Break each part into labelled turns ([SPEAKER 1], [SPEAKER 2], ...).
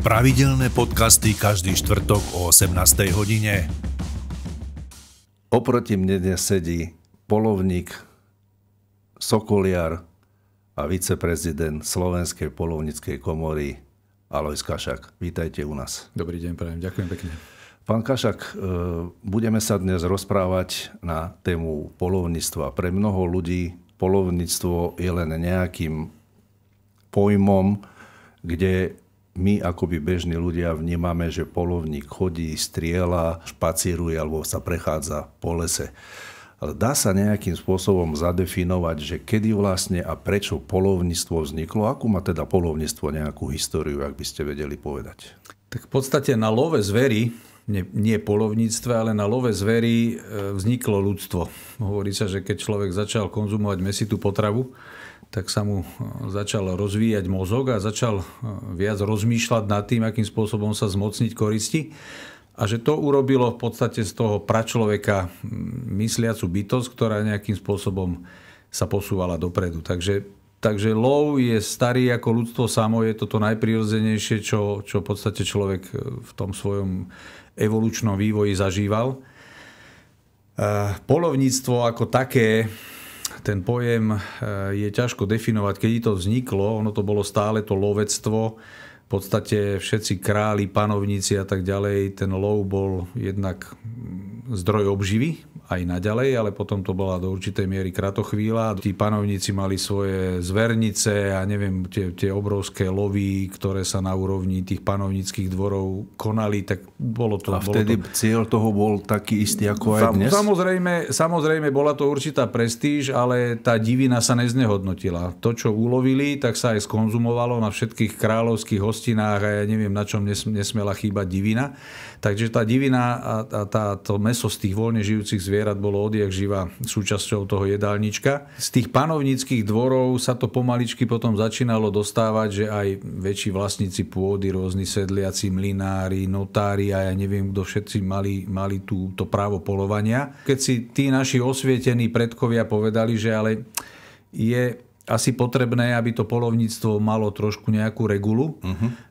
[SPEAKER 1] Pravidelné podcasty každý štvrtok o 18. hodine.
[SPEAKER 2] Oproti mne dnes sedí polovník, sokoliar a viceprezident Slovenskej polovníckej komory Alojz Kašak. Vítajte u nás.
[SPEAKER 3] Dobrý deň, prajem. Ďakujem pekne.
[SPEAKER 2] Pán Kašak, budeme sa dnes rozprávať na tému polovníctva. Pre mnoho ľudí polovníctvo je len nejakým pojmom, kde my akoby bežní ľudia vnímame, že polovník chodí, strieľa, špacíruje alebo sa prechádza po lese. Ale dá sa nejakým spôsobom zadefinovať, že kedy vlastne a prečo polovníctvo vzniklo? Akú má teda polovníctvo nejakú históriu, ak by ste vedeli povedať?
[SPEAKER 3] Tak v podstate na love zvery, nie polovníctve, ale na love zvery vzniklo ľudstvo. Hovorí sa, že keď človek začal konzumovať mäsitú potravu, tak sa mu začal rozvíjať mozog a začal viac rozmýšľať nad tým, akým spôsobom sa zmocniť koristi. A že to urobilo v podstate z toho pračloveka mysliacu bytosť, ktorá nejakým spôsobom sa posúvala dopredu. Takže lov je starý ako ľudstvo samo, je to najprirodzenejšie, čo v podstate človek v tom svojom evolučnom vývoji zažíval. Polovníctvo ako také, ten pojem je ťažko definovať, kedy to vzniklo. Ono to bolo stále to lovectvo. V podstate všetci králi, panovníci a tak ďalej. Ten lov bol jednak zdroj obživy aj naďalej, ale potom to bola do určitej miery kratochvíľa. Tí panovníci mali svoje zvernice a neviem, tie obrovské lovy, ktoré sa na úrovni tých panovníckych dvorov konali, tak bolo to...
[SPEAKER 2] A vtedy cieľ toho bol taký istý ako aj dnes?
[SPEAKER 3] Samozrejme, bola to určitá prestíž, ale tá divina sa neznehodnotila. To, čo ulovili, tak sa aj skonzumovalo na všetkých kráľovských hostinách a ja neviem, na čom nesmela chýbať divina. Takže tá divina a to mäso z tých voľne žijúcich zvierat bolo odjak živa súčasťou toho jedálnička. Z tých panovníckych dvorov sa to pomaličky potom začínalo dostávať, že aj väčší vlastníci pôdy, rôzni sedliaci, mlynári, notári a ja neviem, kto všetci mali to právo polovania. Keď si tí naši osvietení predkovia povedali, že ale je asi potrebné, aby to polovníctvo malo trošku nejakú regulu.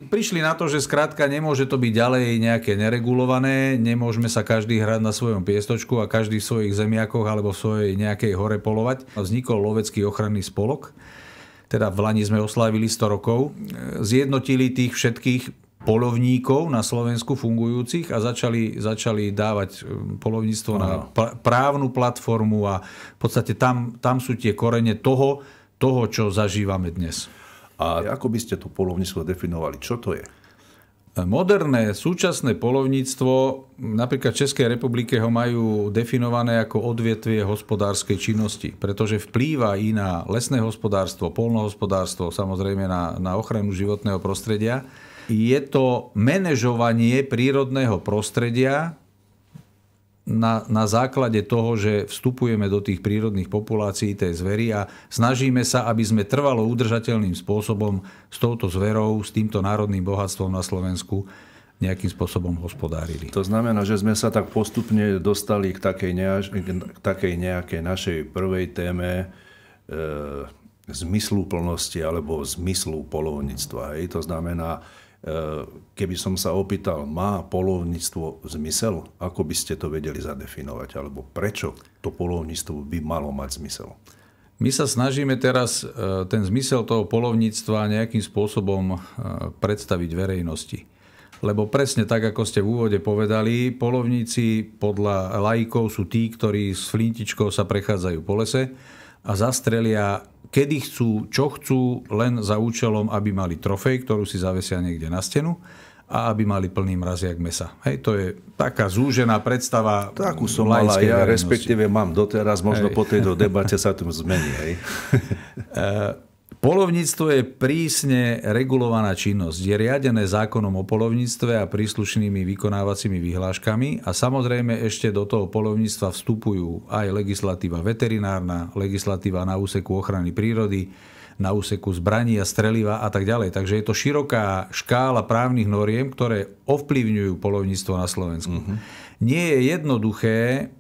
[SPEAKER 3] Prišli na to, že skrátka nemôže to byť ďalej nejaké neregulované, nemôžeme sa každý hrať na svojom piestočku a každý v svojich zemiakoch alebo v svojej nejakej hore polovať. Vznikol lovecký ochranný spolok, teda v lani sme oslávili 100 rokov. Zjednotili tých všetkých polovníkov na Slovensku fungujúcich a začali dávať polovníctvo na právnu platformu a v podstate tam sú tie korene toho, čo zažívame dnes.
[SPEAKER 2] A ako by ste to polovníctvo definovali? Čo to je?
[SPEAKER 3] Moderné, súčasné polovníctvo, napríklad v Českej republike ho majú definované ako odvetvie hospodárskej činnosti, pretože vplýva i na lesné hospodárstvo, poľnohospodárstvo, samozrejme na ochranu životného prostredia. Je to manažovanie prírodného prostredia na základe toho, že vstupujeme do tých prírodných populácií tej zvery a snažíme sa, aby sme trvalo udržateľným spôsobom s touto zverou, s týmto národným bohatstvom na Slovensku nejakým spôsobom hospodárili.
[SPEAKER 2] To znamená, že sme sa tak postupne dostali k takej nejakej našej prvej téme zmysluplnosti alebo zmyslu polovníctva. To znamená, keby som sa opýtal, má polovníctvo zmysel? Ako by ste to vedeli zadefinovať? Alebo prečo to polovníctvo by malo mať zmysel?
[SPEAKER 3] My sa snažíme teraz ten zmysel toho polovníctva nejakým spôsobom predstaviť verejnosti. Lebo presne tak, ako ste v úvode povedali, polovníci podľa laikov sú tí, ktorí s flintičkou sa prechádzajú po lese a zastrelia kedy chcú, čo chcú, len za účelom, aby mali trofej, ktorú si zavesia niekde na stenu a aby mali plný mraziak mesa. Hej, to je taká zúžená predstava.
[SPEAKER 2] Takú som mala ja, respektíve mám doteraz, možno po tejto debate sa tým zmení. Hej.
[SPEAKER 3] Polovníctvo je prísne regulovaná činnosť. Je riadené zákonom o polovníctve a príslušnými vykonávacími vyhláškami a samozrejme ešte do toho polovníctva vstupujú aj legislatíva veterinárna, legislatíva na úseku ochrany prírody, na úseku zbraní a streliva a tak ďalej. Takže je to široká škála právnych noriem, ktoré ovplyvňujú polovníctvo na Slovensku. Nie je jednoduché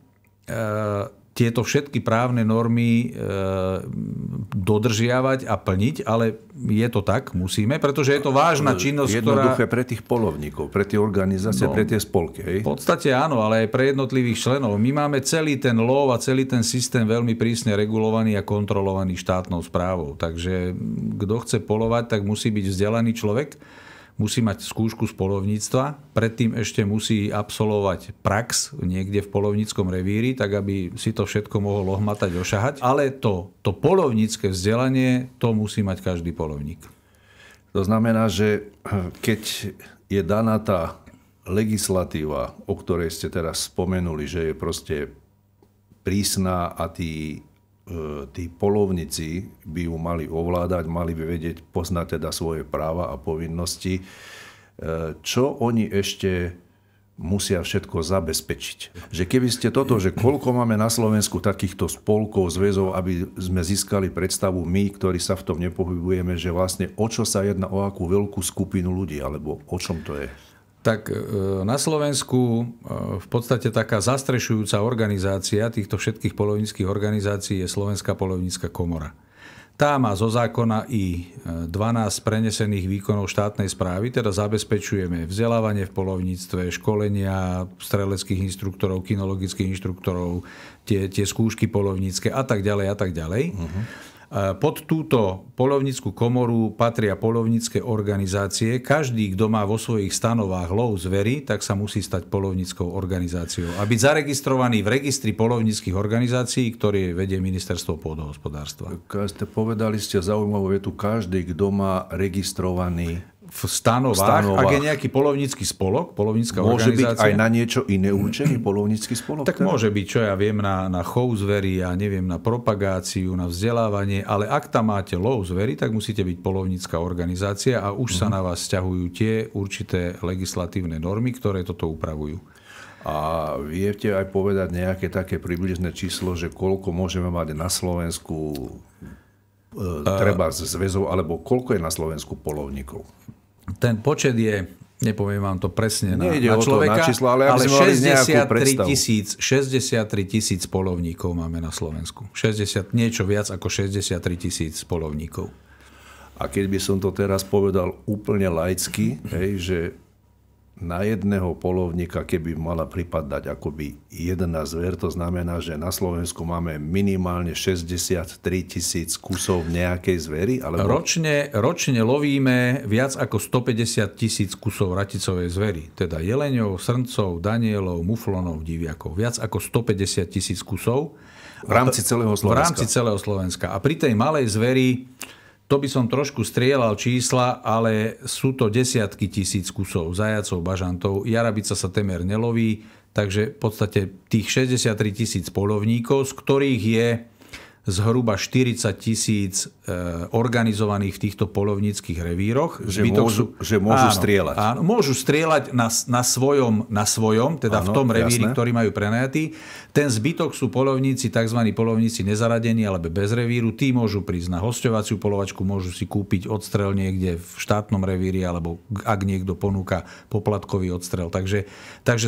[SPEAKER 3] tieto všetky právne normy dodržiavať a plniť, ale je to tak, musíme, pretože je to vážna činnosť,
[SPEAKER 2] jednoduché pre tých poľovníkov, pre tie organizácie, pre tie spolky. Hej?
[SPEAKER 3] V podstate áno, ale aj pre jednotlivých členov. My máme celý ten lov a celý ten systém veľmi prísne regulovaný a kontrolovaný štátnou správou. Takže kto chce poľovať, tak musí byť vzdelaný človek, musí mať skúšku z poľovníctva, predtým ešte musí absolvovať prax niekde v poľovníckom revíri, tak aby si to všetko mohol ohmatať, ošahať. Ale to poľovnícke vzdelanie, to musí mať každý poľovník.
[SPEAKER 2] To znamená, že keď je daná tá legislatíva, o ktorej ste teraz spomenuli, že je proste prísna a tí poľovníci by ju mali ovládať, mali by vedieť, poznať teda svoje práva a povinnosti. Čo oni ešte musia všetko zabezpečiť? Že keby ste toto, že koľko máme na Slovensku takýchto spolkov, zväzov, aby sme získali predstavu my, ktorí sa v tom nepohybujeme, že vlastne o čo sa jedná, o akú veľkú skupinu ľudí, alebo o čom to je?
[SPEAKER 3] Tak na Slovensku v podstate taká zastrešujúca organizácia týchto všetkých poľovníckych organizácií je Slovenská poľovnícka komora. Tá má zo zákona i 12 prenesených výkonov štátnej správy, teda zabezpečujeme vzdelávanie v poľovníctve, školenia streleckých inštruktorov, kinologických inštruktorov, tie skúšky poľovnícke a tak ďalej a tak ďalej. Pod túto poľovnícku komoru patria poľovnícke organizácie. Každý, kto má vo svojich stanovách lov zvery, tak sa musí stať poľovníckou organizáciou a byť zaregistrovaný v registri poľovníckych organizácií, ktorý vedie Ministerstvo pôdohospodárstva.
[SPEAKER 2] Povedali ste zaujímavú vetu, každý, kto má registrovaný
[SPEAKER 3] v stanovách. Ak je nejaký poľovnícky spolok, poľovnícka
[SPEAKER 2] organizácia. Môže byť aj na niečo iné určený poľovnícky spolok?
[SPEAKER 3] Tak môže byť, čo ja viem, na chov zvery, ja neviem, na propagáciu, na vzdelávanie, ale ak tam máte lov zvery, tak musíte byť poľovnícka organizácia a už sa na vás vzťahujú tie určité legislatívne normy, ktoré toto upravujú.
[SPEAKER 2] A viete aj povedať nejaké také približné číslo, že koľko môžeme mať na Slovensku treba z zväzov, alebo koľko je na Slovensku poľovníkov?
[SPEAKER 3] Ten počet je, nepoviem vám to presne na
[SPEAKER 2] Na
[SPEAKER 3] človeka,
[SPEAKER 2] číslo, ale 63
[SPEAKER 3] tisíc poľovníkov máme na Slovensku. Niečo viac ako 63 tisíc poľovníkov.
[SPEAKER 2] A keď by som to teraz povedal úplne laicky, že na jedného poľovníka, keby mala pripadať akoby jedna zver, to znamená, že na Slovensku máme minimálne 63 tisíc kusov nejakej zvery? Alebo...
[SPEAKER 3] Ročne lovíme viac ako 150 tisíc kusov raticovej zvery. Teda jeleňov, srncov, danielov, muflonov, diviakov. Viac ako 150 tisíc kusov.
[SPEAKER 2] V rámci celého Slovenska.
[SPEAKER 3] V rámci celého Slovenska. A pri tej malej zveri, to by som trošku strieľal čísla, ale sú to desiatky tisíc kusov zajacov, bažantov. Jarabica sa temer neloví, takže v podstate tých 63 tisíc poľovníkov, z ktorých je zhruba 40 tisíc organizovaných v týchto poľovníckých revíroch.
[SPEAKER 2] Že môžu strieľať.
[SPEAKER 3] Áno, môžu strieľať na svojom, teda v tom revíri, ktorý majú prenajatý. Ten zbytok sú poľovníci, tzv. Poľovníci nezaradení alebo bez revíru. Tí môžu prísť na hosťovaciu poľovačku, môžu si kúpiť odstrel niekde v štátnom revíri, alebo ak niekto ponúka poplatkový odstrel. Takže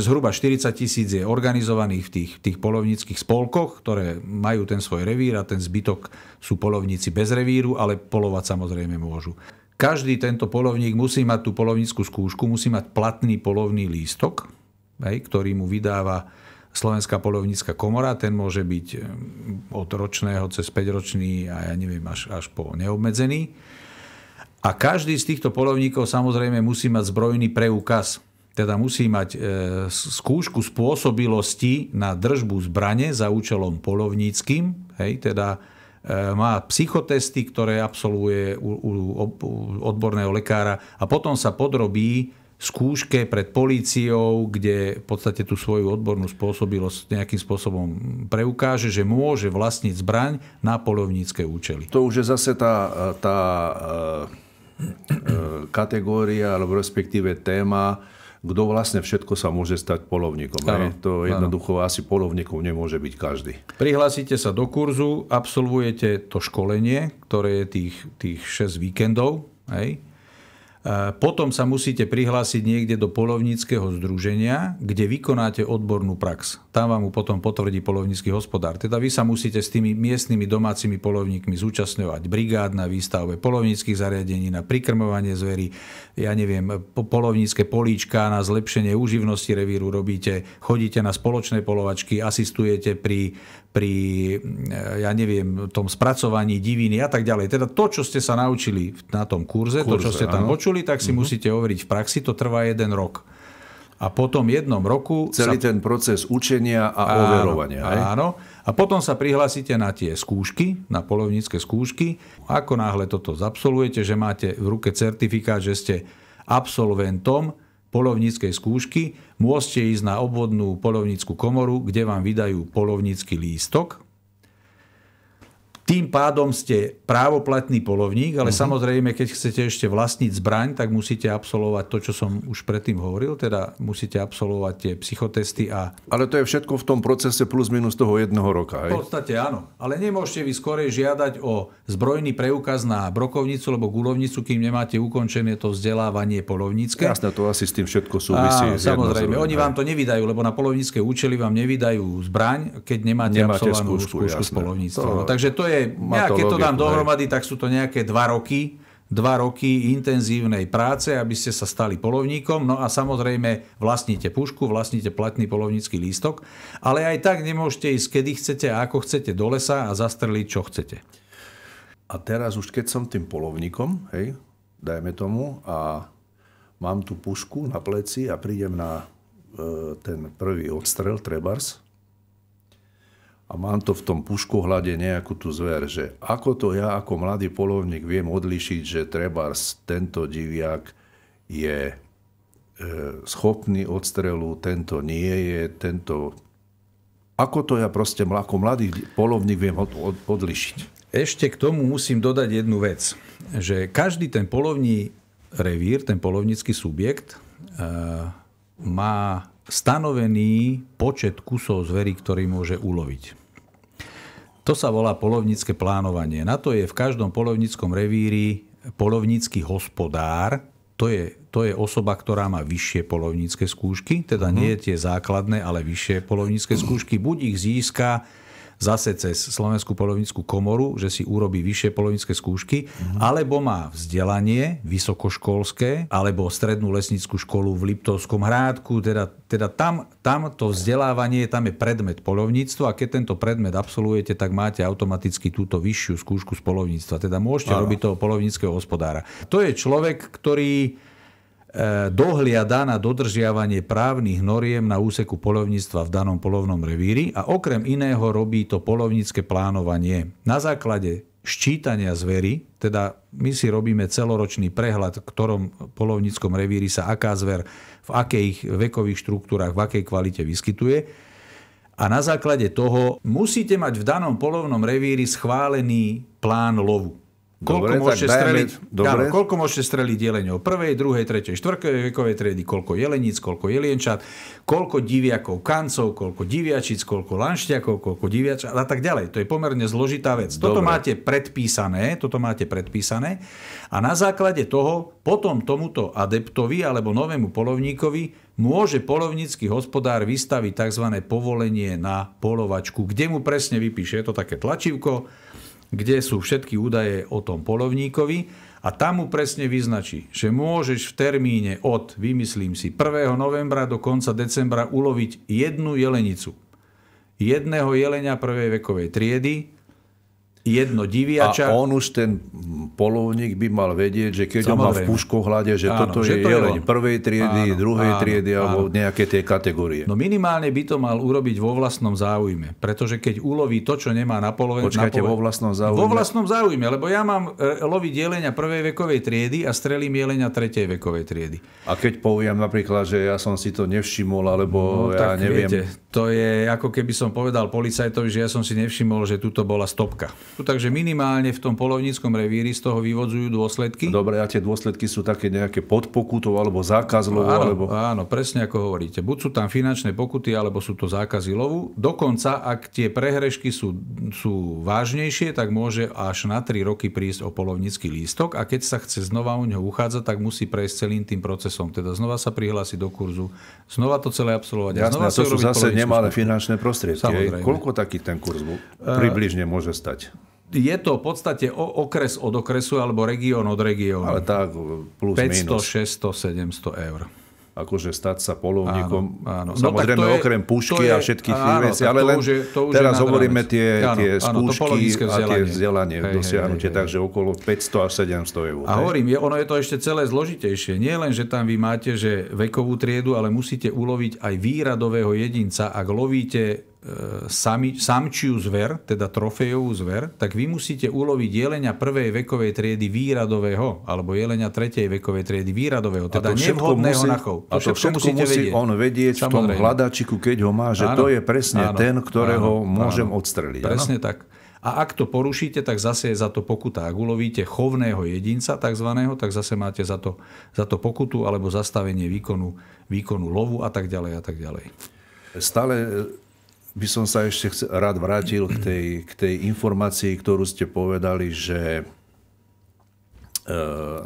[SPEAKER 3] zhruba 40 tisíc je organizovaných v tých poľovníckych spolkoch, ktoré majú ten svoj revír, a ten zbytok sú poľovníci bez revíru, ale poľovať samozrejme môžu. Každý tento poľovník musí mať tú poľovnícku skúšku, musí mať platný poľovný lístok, ktorý mu vydáva Slovenská poľovnícka komora. Ten môže byť od ročného cez 5-ročný a ja neviem, až po neobmedzený. A každý z týchto poľovníkov samozrejme musí mať zbrojný preukaz. Teda musí mať skúšku spôsobilosti na držbu zbrane za účelom poľovníckym. Teda má psychotesty, ktoré absolvuje u odborného lekára a potom sa podrobí skúške pred políciou, kde v podstate tú svoju odbornú spôsobilosť nejakým spôsobom preukáže, že môže vlastniť zbraň na poľovnícke účely.
[SPEAKER 2] To už je zase tá kategória, alebo respektíve téma, kto vlastne všetko sa môže stať poľovníkom. To jednoducho asi poľovníkom nemôže byť každý.
[SPEAKER 3] Prihlásite sa do kurzu, absolvujete to školenie, ktoré je tých 6 víkendov. Potom sa musíte prihlásiť niekde do poľovníckeho združenia, kde vykonáte odbornú prax. Tam vám potom potvrdí poľovnícky hospodár. Teda vy sa musíte s tými miestnymi domácimi poľovníkmi zúčastňovať brigád na výstavbe poľovníckych zariadení, na prikrmovanie zverí, poľovnícke políčka, na zlepšenie úživnosti revíru robíte, chodíte na spoločné poľovačky, asistujete pri tom spracovaní diviny a tak ďalej. Teda to, čo ste sa naučili na tom kurze, to, čo ste tam počuli, tak si musíte overiť v praxi, to trvá 1 rok. A potom 1 roku...
[SPEAKER 2] Celý ten proces učenia a overovania.
[SPEAKER 3] Áno. A potom sa prihlásite na tie skúšky, na poľovnícke skúšky. Ako náhle toto zabsolvujete, že máte v ruke certifikát, že ste absolventom poľovníckej skúšky, môžete ísť na obvodnú poľovnícku komoru, kde vám vydajú poľovnícky lístok. Tým pádom ste právoplatný poľovník, ale samozrejme, keď chcete ešte vlastniť zbraň, tak musíte absolvovať to, čo som už predtým hovoril, teda musíte absolvovať tie psychotesty a...
[SPEAKER 2] Ale to je všetko v tom procese plus minus toho 1 roka, hej?
[SPEAKER 3] V podstate áno. Ale nemôžete vy skorej žiadať o zbrojný preukaz na brokovnicu alebo guľovnicu, kým nemáte ukončené to vzdelávanie poľovnícke.
[SPEAKER 2] Jasné, to asi s tým všetko súvisí.
[SPEAKER 3] Áno, samozrejme. Oni vám to nevydajú, lebo na poľovnícke účely vám nevydajú zbraň, keď nemáte absolvovanú skúšku z poľovníctva. Takže to je, keď to dám dohromady, tak sú to nejaké 2 roky. 2 roky intenzívnej práce, aby ste sa stali poľovníkom. No a samozrejme vlastníte pušku, vlastníte platný poľovnícky lístok, ale aj tak nemôžete ísť, kedy chcete a ako chcete do lesa a zastreliť, čo chcete.
[SPEAKER 2] A teraz už keď som tým poľovníkom, hej, dajme tomu, a mám tú pušku na pleci a prídem na ten prvý odstrel, trebárs, a mám to v tom puškohľade nejakú tú zver, že ako to ja ako mladý poľovník viem odlíšiť, že trebárs tento diviak je schopný odstrelu, tento nie je, tento... Ako to ja proste ako mladý poľovník viem odlíšiť?
[SPEAKER 3] Ešte k tomu musím dodať jednu vec, že každý ten poľovný revír, ten poľovnícky subjekt má stanovený počet kusov zvery, ktorý môže uloviť. To sa volá poľovnícke plánovanie. Na to je v každom poľovníckom revíri poľovnícky hospodár. To je osoba, ktorá má vyššie poľovnícke skúšky, teda nie tie základné, ale vyššie poľovnícke skúšky. Buď ich získa zase cez Slovenskú poľovnícku komoru, že si urobí vyššie poľovnícke skúšky, alebo má vzdelanie vysokoškolské, alebo strednú lesnícku školu v Liptovskom Hrádku, teda tam to vzdelávanie, tam je predmet poľovníctva a keď tento predmet absolvujete, tak máte automaticky túto vyššiu skúšku z poľovníctva. Teda môžete robiť toho poľovníckeho hospodára. To je človek, ktorý dohliada na dodržiavanie právnych noriem na úseku poľovníctva v danom poľovnom revíri a okrem iného robí to poľovnícke plánovanie. Na základe ščítania zvery, teda my si robíme celoročný prehľad, v ktorom poľovníckom revíri sa aká zver v akých vekových štruktúrach, v akej kvalite vyskytuje. A na základe toho musíte mať v danom poľovnom revíri schválený plán lovu. Koľko môžete streliť jeleňov? 1., 2., 3., 4. vekovej triedy, koľko jeleníc, koľko jelienčat, koľko diviakov kancov, koľko diviačic, koľko lanšťakov, koľko diviačat a tak ďalej. To je pomerne zložitá vec. Toto máte predpísané a na základe toho potom tomuto adeptovi alebo novému poľovníkovi môže poľovnícky hospodár vystaviť tzv. Povolenie na poľovačku, kde mu presne vypíše, je to také tlačívko, kde sú všetky údaje o tom poľovníkovi a tam mu presne vyznačí, že môžeš v termíne od, vymyslím si, 1. novembra do konca decembra uloviť jednu jelenicu. Jedného jelenia 1. vekovej triedy, jedno diviača.
[SPEAKER 2] A on už ten poľovník by mal vedieť, že keď ho má v puškohľade, že toto je jeleň 1. triedy, 2. triedy alebo nejaké tie kategórie.
[SPEAKER 3] No minimálne by to mal urobiť vo vlastnom záujme, pretože keď uloví to, čo nemá na polovenie...
[SPEAKER 2] Počkajte, vo vlastnom záujme?
[SPEAKER 3] Vo vlastnom záujme, lebo ja mám loviť jelenia 1. vekovej triedy a strelím jelenia 3. vekovej triedy.
[SPEAKER 2] A keď poviem napríklad, že ja som si to nevšimol, alebo ja neviem... Viete,
[SPEAKER 3] To je ako keby som povedal policajtovi, že ja som si nevšimol, že tuto bola stopka. Takže minimálne v tom poľovníckom revíri z toho vyvodzujú dôsledky.
[SPEAKER 2] Dobre, a tie dôsledky sú také nejaké pod pokutou alebo zákaz lovu?
[SPEAKER 3] Áno, presne ako hovoríte. Buď sú tam finančné pokuty, alebo sú to zákazy lovu. Dokonca, ak tie prehrešky sú vážnejšie, tak môže až na 3 roky prísť o poľovnícky lístok a keď sa chce znova o ňo uchádzať, tak musí prejsť celým tým procesom. Teda znova sa prihlásiť do kurzu, znova to celé absolvovať.
[SPEAKER 2] Jasné,
[SPEAKER 3] a
[SPEAKER 2] to sú zase nemalé finančné prostriedky.
[SPEAKER 3] Samozrejme.
[SPEAKER 2] Koľko taký ten kurz približne môže stať?
[SPEAKER 3] Je to v podstate okres od okresu alebo región od regiónu.
[SPEAKER 2] Ale tak plus
[SPEAKER 3] 500,
[SPEAKER 2] minus.
[SPEAKER 3] 600, 700 eur.
[SPEAKER 2] Akože stať sa poľovníkom.
[SPEAKER 3] Áno.
[SPEAKER 2] Samozrejme
[SPEAKER 3] No,
[SPEAKER 2] okrem pušky a všetkých vecí. Ale len
[SPEAKER 3] to už
[SPEAKER 2] teraz
[SPEAKER 3] je
[SPEAKER 2] hovoríme tie skúšky a tie vzdelanie dosiahnutie. Takže okolo 500 až 700 eur.
[SPEAKER 3] A hovorím, ono je to ešte celé zložitejšie. Nie len, že tam vy máte že vekovú triedu, ale musíte uloviť aj výradového jedinca. Ak lovíte samčiu zver, teda trofejovú zver, tak vy musíte uloviť jelenia prvej vekovej triedy výradového, alebo jelenia tretej vekovej triedy výradového, teda nevhodného na chov.
[SPEAKER 2] A to všetko musí on vedieť v tom hľadačiku, keď ho má, že to je presne ten, ktorého môžem odstreliť.
[SPEAKER 3] Presne tak. A ak to porušíte, tak zase je za to pokuta. Ak ulovíte chovného jedinca, takzvaného, tak zase máte za to pokutu alebo zastavenie výkonu lovu a tak ďalej a tak ďalej.
[SPEAKER 2] Stále by som sa ešte rád vrátil k tej informácii, ktorú ste povedali, že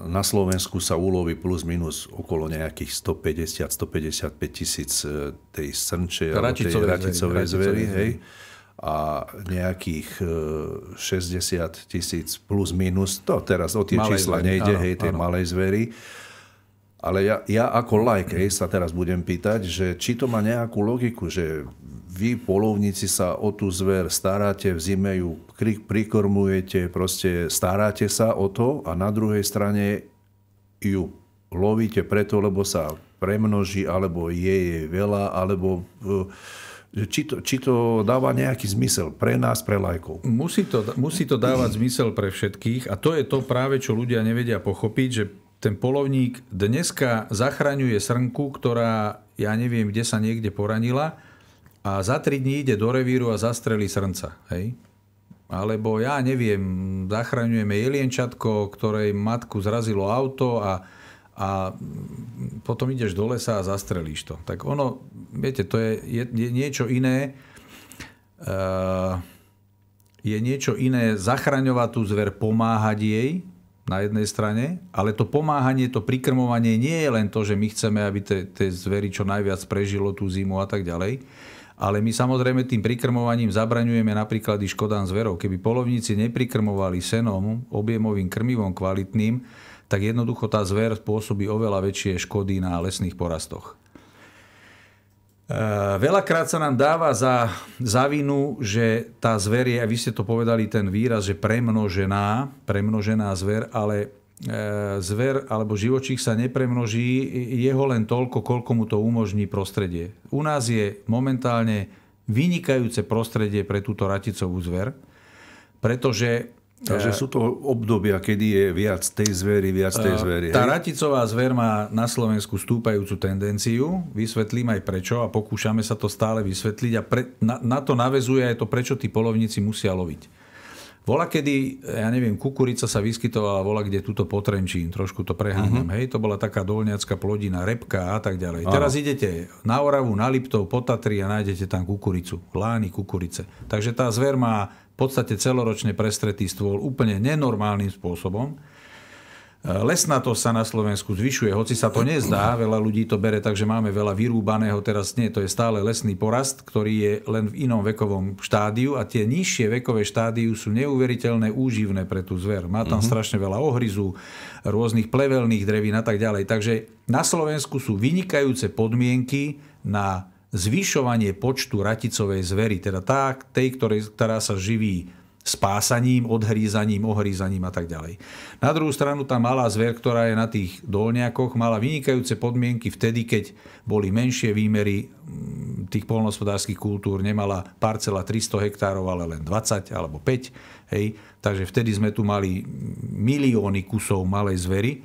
[SPEAKER 2] na Slovensku sa uloví plus minus okolo nejakých 150-155 tisíc tej srnčej alebo tej raticovej zvery, hej? A nejakých 60 tisíc plus minus, to teraz o tie čísla nejde, hej, tej malej zvery. Ale ja ako laik sa teraz budem pýtať, že či to má nejakú logiku, že vy, poľovníci, sa o tú zver staráte, v zime ju prikormujete, proste staráte sa o to a na druhej strane ju lovíte preto, lebo sa premnoží, alebo je jej veľa, alebo či to dáva nejaký zmysel pre nás, pre laikov.
[SPEAKER 3] Musí to dávať zmysel pre všetkých a to je to práve, čo ľudia nevedia pochopiť, že ten poľovník dneska zachraňuje srnku, ktorá, ja neviem, kde sa niekde poranila a za 3 dní ide do revíru a zastrelí srnca. Hej? Alebo ja neviem, zachraňujeme jelienčatko, ktorej matku zrazilo auto a potom ideš do lesa a zastrelíš to. Tak ono, viete, to je niečo iné. Je niečo iné zachraňovať tú zver, pomáhať jej, na jednej strane, ale to pomáhanie, to prikrmovanie nie je len to, že my chceme, aby tie zvery čo najviac prežilo tú zimu a tak ďalej, ale my samozrejme tým prikrmovaním zabraňujeme napríklad i škodám zverov. Keby poľovníci neprikrmovali senom, objemovým krmivom kvalitným, tak jednoducho tá zver spôsobí oveľa väčšie škody na lesných porastoch. Veľakrát sa nám dáva za vinu, že tá zver je, a vy ste to povedali ten výraz, že premnožená zver, ale zver alebo živočích sa nepremnoží, jeho len toľko, koľko mu to umožní prostredie. U nás je momentálne vynikajúce prostredie pre túto raticovú zver, pretože
[SPEAKER 2] takže sú to obdobia, kedy je viac tej zvery.
[SPEAKER 3] Tá raticová zver má na Slovensku stúpajúcu tendenciu. Vysvetlím aj prečo a pokúšame sa to stále vysvetliť. A na to naväzuje aj to, prečo tí poľovníci musia loviť. Volakedy, ja neviem, kukurica sa vyskytovala volakde túto po Trenčín. Trošku to preháňam. Hej, to bola taká dolňacká plodina, repka a tak ďalej. Teraz idete na Oravu, na Liptov, po Tatry a nájdete tam kukuricu. Lány kukurice. Takže tá zver má v podstate celoročne prestretý stôl úplne nenormálnym spôsobom. Lesnatosť sa na Slovensku zvyšuje, hoci sa to nezdá, veľa ľudí to bere, takže máme veľa vyrúbaného, teraz nie, to je stále lesný porast, ktorý je len v inom vekovom štádiu a tie nižšie vekové štádiu sú neuveriteľné úživné pre tú zver. Má tam strašne veľa ohryzu, rôznych plevelných drevín a tak ďalej. Takže na Slovensku sú vynikajúce podmienky na zvyšovanie počtu raticovej zvery, teda ktorá sa živí spásaním, odhrízaním, ohrízaním a tak ďalej. Na druhú stranu tá malá zver, ktorá je na tých dolňakoch, mala vynikajúce podmienky vtedy, keď boli menšie výmery tých poľnohospodárskych kultúr, nemala parcela 300 hektárov, ale len 20 alebo 5. Hej. Takže vtedy sme tu mali milióny kusov malej zvery.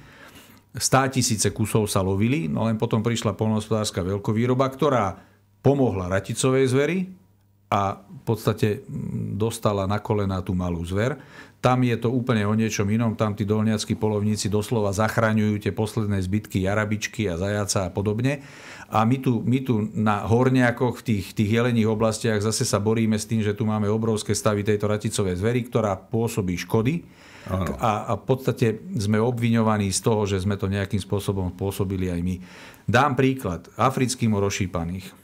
[SPEAKER 3] 100 000 kusov sa lovili, no len potom prišla poľnohospodárska veľkovýroba, ktorá pomohla raticovej zveri a v podstate dostala na kolená tú malú zver. Tam je to úplne o niečom inom. Tam tí dolniackí polovníci doslova zachraňujú tie posledné zbytky jarabičky a zajaca a podobne. A my tu na horniakoch v tých jelených oblastiach zase sa boríme s tým, že tu máme obrovské stavy tejto raticovej zvery, ktorá pôsobí škody. A v podstate sme obviňovaní z toho, že sme to nejakým spôsobom pôsobili aj my. Dám príklad. Africký mor ošípaných.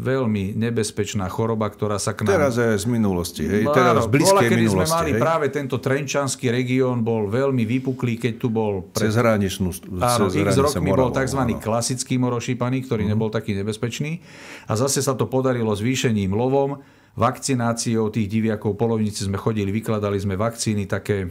[SPEAKER 3] Veľmi nebezpečná choroba, ktorá sa k nám...
[SPEAKER 2] Teraz je z minulosti, hej? Teraz z blízkej
[SPEAKER 3] kedy
[SPEAKER 2] minulosti.
[SPEAKER 3] Sme mali práve tento trenčanský región, bol veľmi vypuklý, keď tu bol...
[SPEAKER 2] Cezhraničnú...
[SPEAKER 3] Áno, x rokmi bol tzv. Klasický mor ošípaný, ktorý nebol taký nebezpečný. A zase sa to podarilo zvýšením lovom, vakcináciou tých diviakov. Polovníci sme chodili, vykladali sme vakcíny, také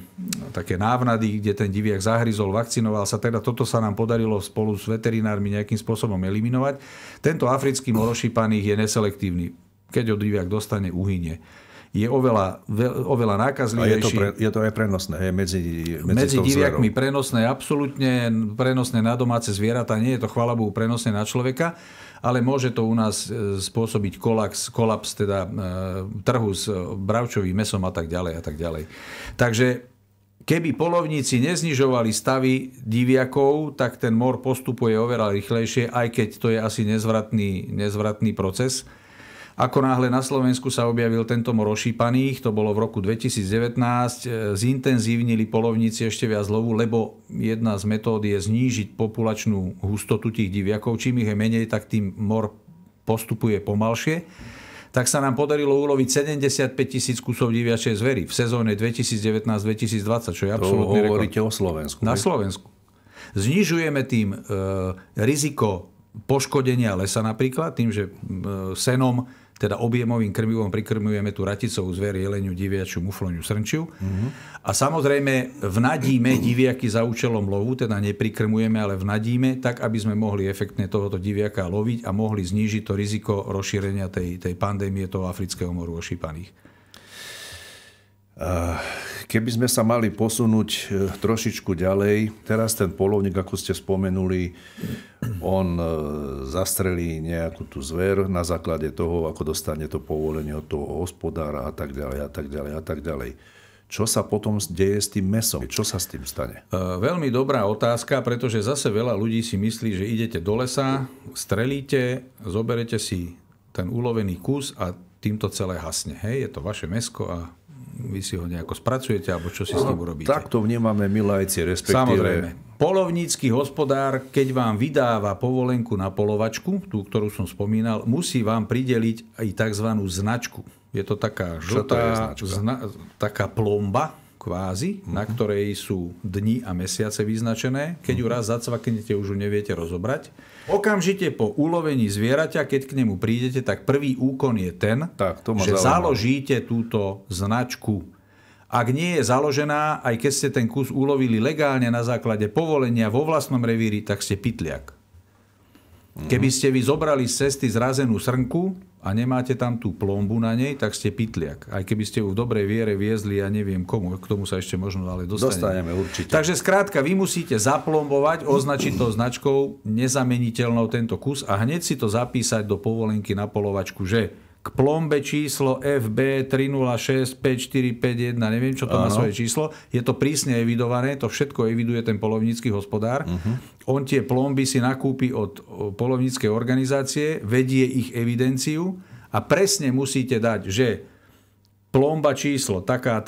[SPEAKER 3] návnady, kde ten diviak zahryzol, vakcinoval sa. Teda toto sa nám podarilo spolu s veterinármi nejakým spôsobom eliminovať. Tento africký mor ošípaných je neselektívny. Keď ho diviak dostane, uhynie. Je oveľa nákazlivejší.
[SPEAKER 2] A je to aj prenosné, hej, medzi
[SPEAKER 3] diviakmi prenosné, absolútne prenosné na domáce zvieratá. Nie je to, chvála Bohu, prenosné na človeka, ale môže to u nás spôsobiť kolaps teda trhu s bravčovým mesom a tak ďalej a tak ďalej. Takže keby polovníci neznižovali stavy diviakov, tak ten mor postupuje oveľa rýchlejšie, aj keď to je asi nezvratný proces. Ako náhle na Slovensku sa objavil tento mor ošípaných, to bolo v roku 2019, zintenzívnili polovníci ešte viac lovu, lebo jedna z metód je znížiť populačnú hustotu tých diviakov. Čím ich je menej, tak tým mor postupuje pomalšie. Tak sa nám podarilo uloviť 75 000 kusov diviačej zvery v sezóne 2019-2020, čo je absolútny rekord.
[SPEAKER 2] Hovoríte o Slovensku.
[SPEAKER 3] Na Slovensku. Znižujeme tým riziko poškodenia lesa napríklad, tým, že senom, teda objemovým krmivom prikrmujeme tú raticovú zver, jeleniu, diviačiu, mufloniu, srnčiu. A samozrejme vnadíme diviaky za účelom lovu, teda neprikrmujeme, ale vnadíme, tak aby sme mohli efektne tohoto diviaka loviť a mohli znížiť to riziko rozšírenia tej pandémie toho afrického moru ošípaných.
[SPEAKER 2] Keby sme sa mali posunúť trošičku ďalej, teraz ten polovník, ako ste spomenuli, on zastrelí nejakú tú zver na základe toho, ako dostane to povolenie od toho hospodára a tak ďalej a tak ďalej a tak ďalej. Čo sa potom deje s tým mäsom? Čo sa s tým stane?
[SPEAKER 3] Veľmi dobrá otázka, pretože zase veľa ľudí si myslí, že idete do lesa, strelíte, zoberete si ten ulovený kus a týmto celé hasne. Hej, je to vaše mäsko a vy si ho nejako spracujete, alebo čo si s tým urobíte.
[SPEAKER 2] Tak to vnímame my laici, respektíve...
[SPEAKER 3] Samozrejme. Polovnícky hospodár, keď vám vydáva povolenku na polovačku, tú, ktorú som spomínal, musí vám prideliť aj tzv. Značku. Je to taká žltá, taká plomba, kvázi, na ktorej sú dni a mesiace vyznačené. Keď ju raz zacvaknete, už ju neviete rozobrať. Okamžite po ulovení zvieraťa, keď k nemu prídete, tak prvý úkon je ten, že založíte túto značku. Ak nie je založená, aj keď ste ten kus ulovili legálne na základe povolenia vo vlastnom revíri, tak ste pytliak. Keby ste vy zobrali z cesty zrazenú srnku a nemáte tam tú plombu na nej, tak ste pytliak. Aj keby ste ju v dobrej viere viezli, ja neviem komu, k tomu sa ešte možno ale dostaneme
[SPEAKER 2] určite.
[SPEAKER 3] Takže skrátka, vy musíte zaplombovať, označiť to značkou nezameniteľnou tento kus a hneď si to zapísať do povolenky na polovačku, že k plombe číslo FB 3065451, neviem, čo to má svoje číslo, je to prísne evidované, to všetko eviduje ten polovnícky hospodár. On tie plomby si nakúpi od polovníckej organizácie, vedie ich evidenciu a presne musíte dať, že plomba číslo taká,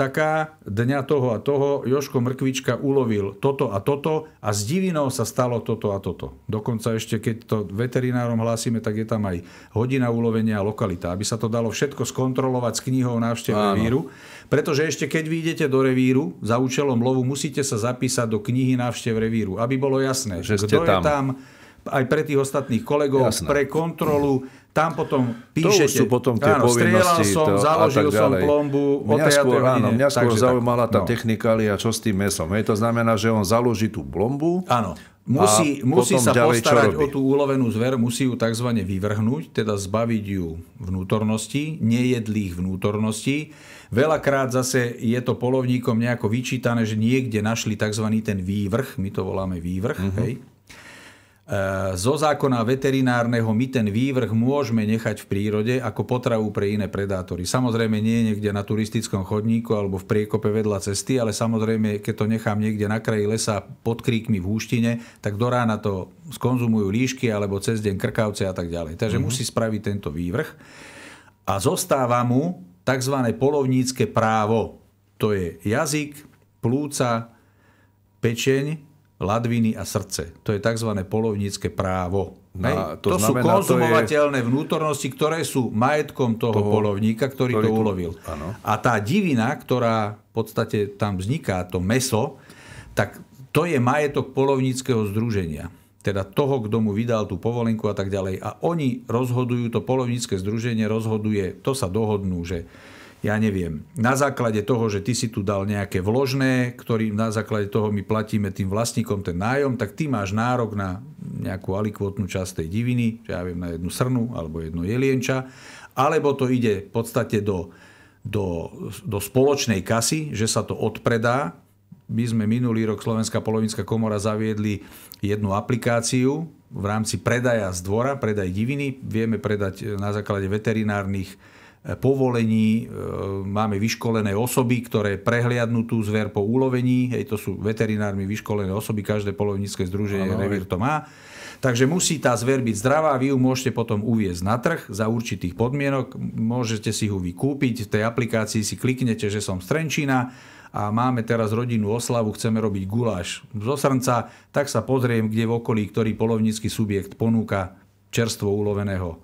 [SPEAKER 3] dňa toho a toho, Jožko Mrkvička ulovil toto a toto a s divinou sa stalo toto a toto. Dokonca ešte, keď to veterinárom hlásime, tak je tam aj hodina ulovenia a lokalita, aby sa to dalo všetko skontrolovať s knihou návštev revíru. Pretože ešte keď vyjdete do revíru za účelom lovu, musíte sa zapísať do knihy návštev revíru, aby bolo jasné, že kto je tam, aj pre tých ostatných kolegov, pre kontrolu. Tam potom píšete,
[SPEAKER 2] to sú potom tie povinnosti.
[SPEAKER 3] Strieľal som, založil som plombu o tej hodine.
[SPEAKER 2] Mňa skôr zaujímala tá technikália, čo s tým mäsom. To znamená, že on založí tú plombu.
[SPEAKER 3] Áno. Musí sa postarať o tú ulovenú zver, musí ju tzv. Vyvrhnúť, teda zbaviť ju vnútorností, nejedlých vnútorností. Veľakrát zase je to polovníkom nejako vyčítané, že niekde našli tzv. Ten vývrch, my to voláme vývrch, hej. Zo zákona veterinárneho my ten vývrch môžeme nechať v prírode ako potravu pre iné predátory. Samozrejme nie niekde na turistickom chodníku alebo v priekope vedľa cesty, ale samozrejme, keď to nechám niekde na kraji lesa pod kríkmi v húštine, tak do rána to skonzumujú líšky alebo cez deň krkavce a tak ďalej. Takže musí spraviť tento vývrch a zostáva mu tzv. Poľovnícke právo. To je jazyk, plúca, pečeň, ladviny a srdce. To je tzv. Poľovnícke právo. To sú konzumovateľné vnútornosti, ktoré sú majetkom toho poľovníka, ktorý to ulovil.
[SPEAKER 2] Áno.
[SPEAKER 3] A tá divina, ktorá v podstate tam vzniká, to mäso, tak to je majetok poľovníckeho združenia. Teda toho, kto mu vydal tú povolenku a tak ďalej. A oni rozhodujú, to poľovnícke združenie rozhoduje, to sa dohodnú, že ja neviem, na základe toho, že ty si tu dal nejaké vložné, ktorý na základe toho my platíme tým vlastníkom ten nájom, tak ty máš nárok na nejakú alikvotnú časť tej diviny, že ja viem, na jednu srnu alebo jedno jelienča, alebo to ide v podstate do spoločnej kasy, že sa to odpredá. My sme minulý rok, Slovenská poľovnícka komora, zaviedli jednu aplikáciu v rámci predaja z dvora, predaj diviny. Vieme predať na základe veterinárnych povolení, máme vyškolené osoby, ktoré prehliadnú tú zver po ulovení, to sú veterinármi vyškolené osoby, každé poľovnícke združenie revír to má. Takže musí tá zver byť zdravá, vy ju môžete potom uviezť na trh za určitých podmienok, môžete si ho vykúpiť, v tej aplikácii si kliknete, že som z Trenčína a máme teraz rodinnú oslavu, chceme robiť guláš zo srnca, tak sa pozriem, kde v okolí, ktorý poľovnícky subjekt ponúka čerstvo uloveného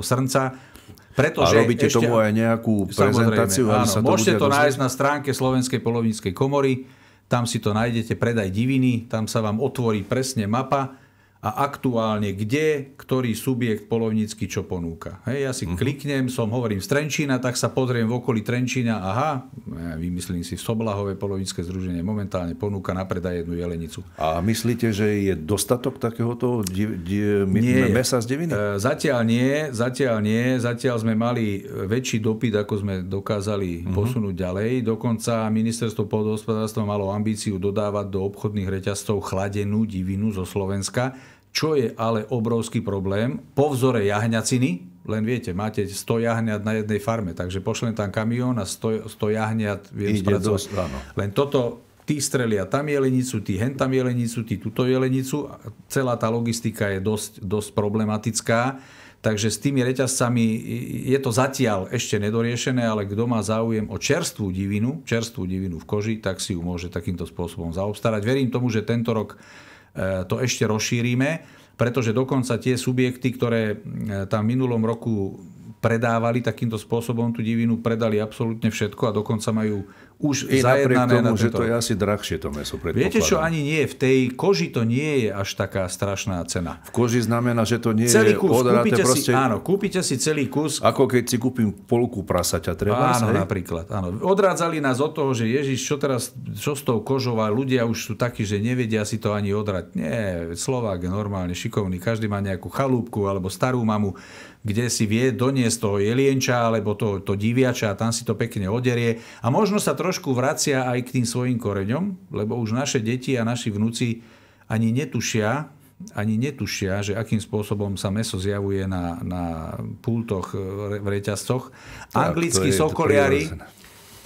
[SPEAKER 3] srnca. Pretože
[SPEAKER 2] a robíte tomu aj nejakú prezentáciu?
[SPEAKER 3] Áno, môžete to nájsť na stránke Slovenskej poľovníckej komory, tam si to nájdete, predaj diviny, tam sa vám otvorí presne mapa a aktuálne kde, ktorý subjekt poľovnícky čo ponúka. Ja si kliknem, hovorím z Trenčína, tak sa pozriem v okolí Trenčína, vymyslím si, Soblahové poľovnícke združenie momentálne ponúka na predaj jednu jelenicu.
[SPEAKER 2] A myslíte, že je dostatok takéhoto mäsa z diviny?
[SPEAKER 3] Zatiaľ nie. Zatiaľ sme mali väčší dopyt, ako sme dokázali posunúť ďalej. Dokonca ministerstvo pôdohospodárstva malo ambíciu dodávať do obchodných reťazcov chladenú divinu zo Slovenska, čo je ale obrovský problém. Po vzore jahňaciny, len viete, máte 100 jahňat na jednej farme, takže pošlem tam kamión a 100 jahňat viem spracovať. Len toto, tí strelia tam jelenicu, tí hen tam jelenicu, tí túto jelenicu. Celá tá logistika je dosť problematická. Takže s tými reťazcami je to zatiaľ ešte nedoriešené, ale kto má záujem o čerstvú divinu v koži, tak si ju môže takýmto spôsobom zaobstarať. Verím tomu, že tento rok to ešte rozšírime, pretože dokonca tie subjekty, ktoré tam v minulom roku predávali takýmto spôsobom tú divinu, predali absolútne všetko a dokonca majú už zajednané na tento rok.
[SPEAKER 2] Že to je asi drahšie to mäso, predpokladám.
[SPEAKER 3] Viete čo, ani nie. V tej koži to nie je až taká strašná cena.
[SPEAKER 2] V koži znamená, že to nie
[SPEAKER 3] celý
[SPEAKER 2] je
[SPEAKER 3] kus,
[SPEAKER 2] odraté proste...
[SPEAKER 3] kúpite si celý kus.
[SPEAKER 2] Ako keď si kúpim polku prasaťa, treba?
[SPEAKER 3] Áno, napríklad. Áno. Odrádzali nás od toho, že Ježiš, čo s tou kožou, a ľudia už sú takí, že nevedia si to ani odrať. Nie, Slovák je normálne šikovný. Každý má nejakú chalúbku alebo starú mamu, kde si vie doniesť toho jelienča alebo to diviača a tam si to pekne oderie. A možno sa trošku vracia aj k tým svojim koreňom, lebo už naše deti a naši vnúci ani netušia, že akým spôsobom sa mäso zjavuje na pultoch v reťazcoch. Anglickí sokoliari,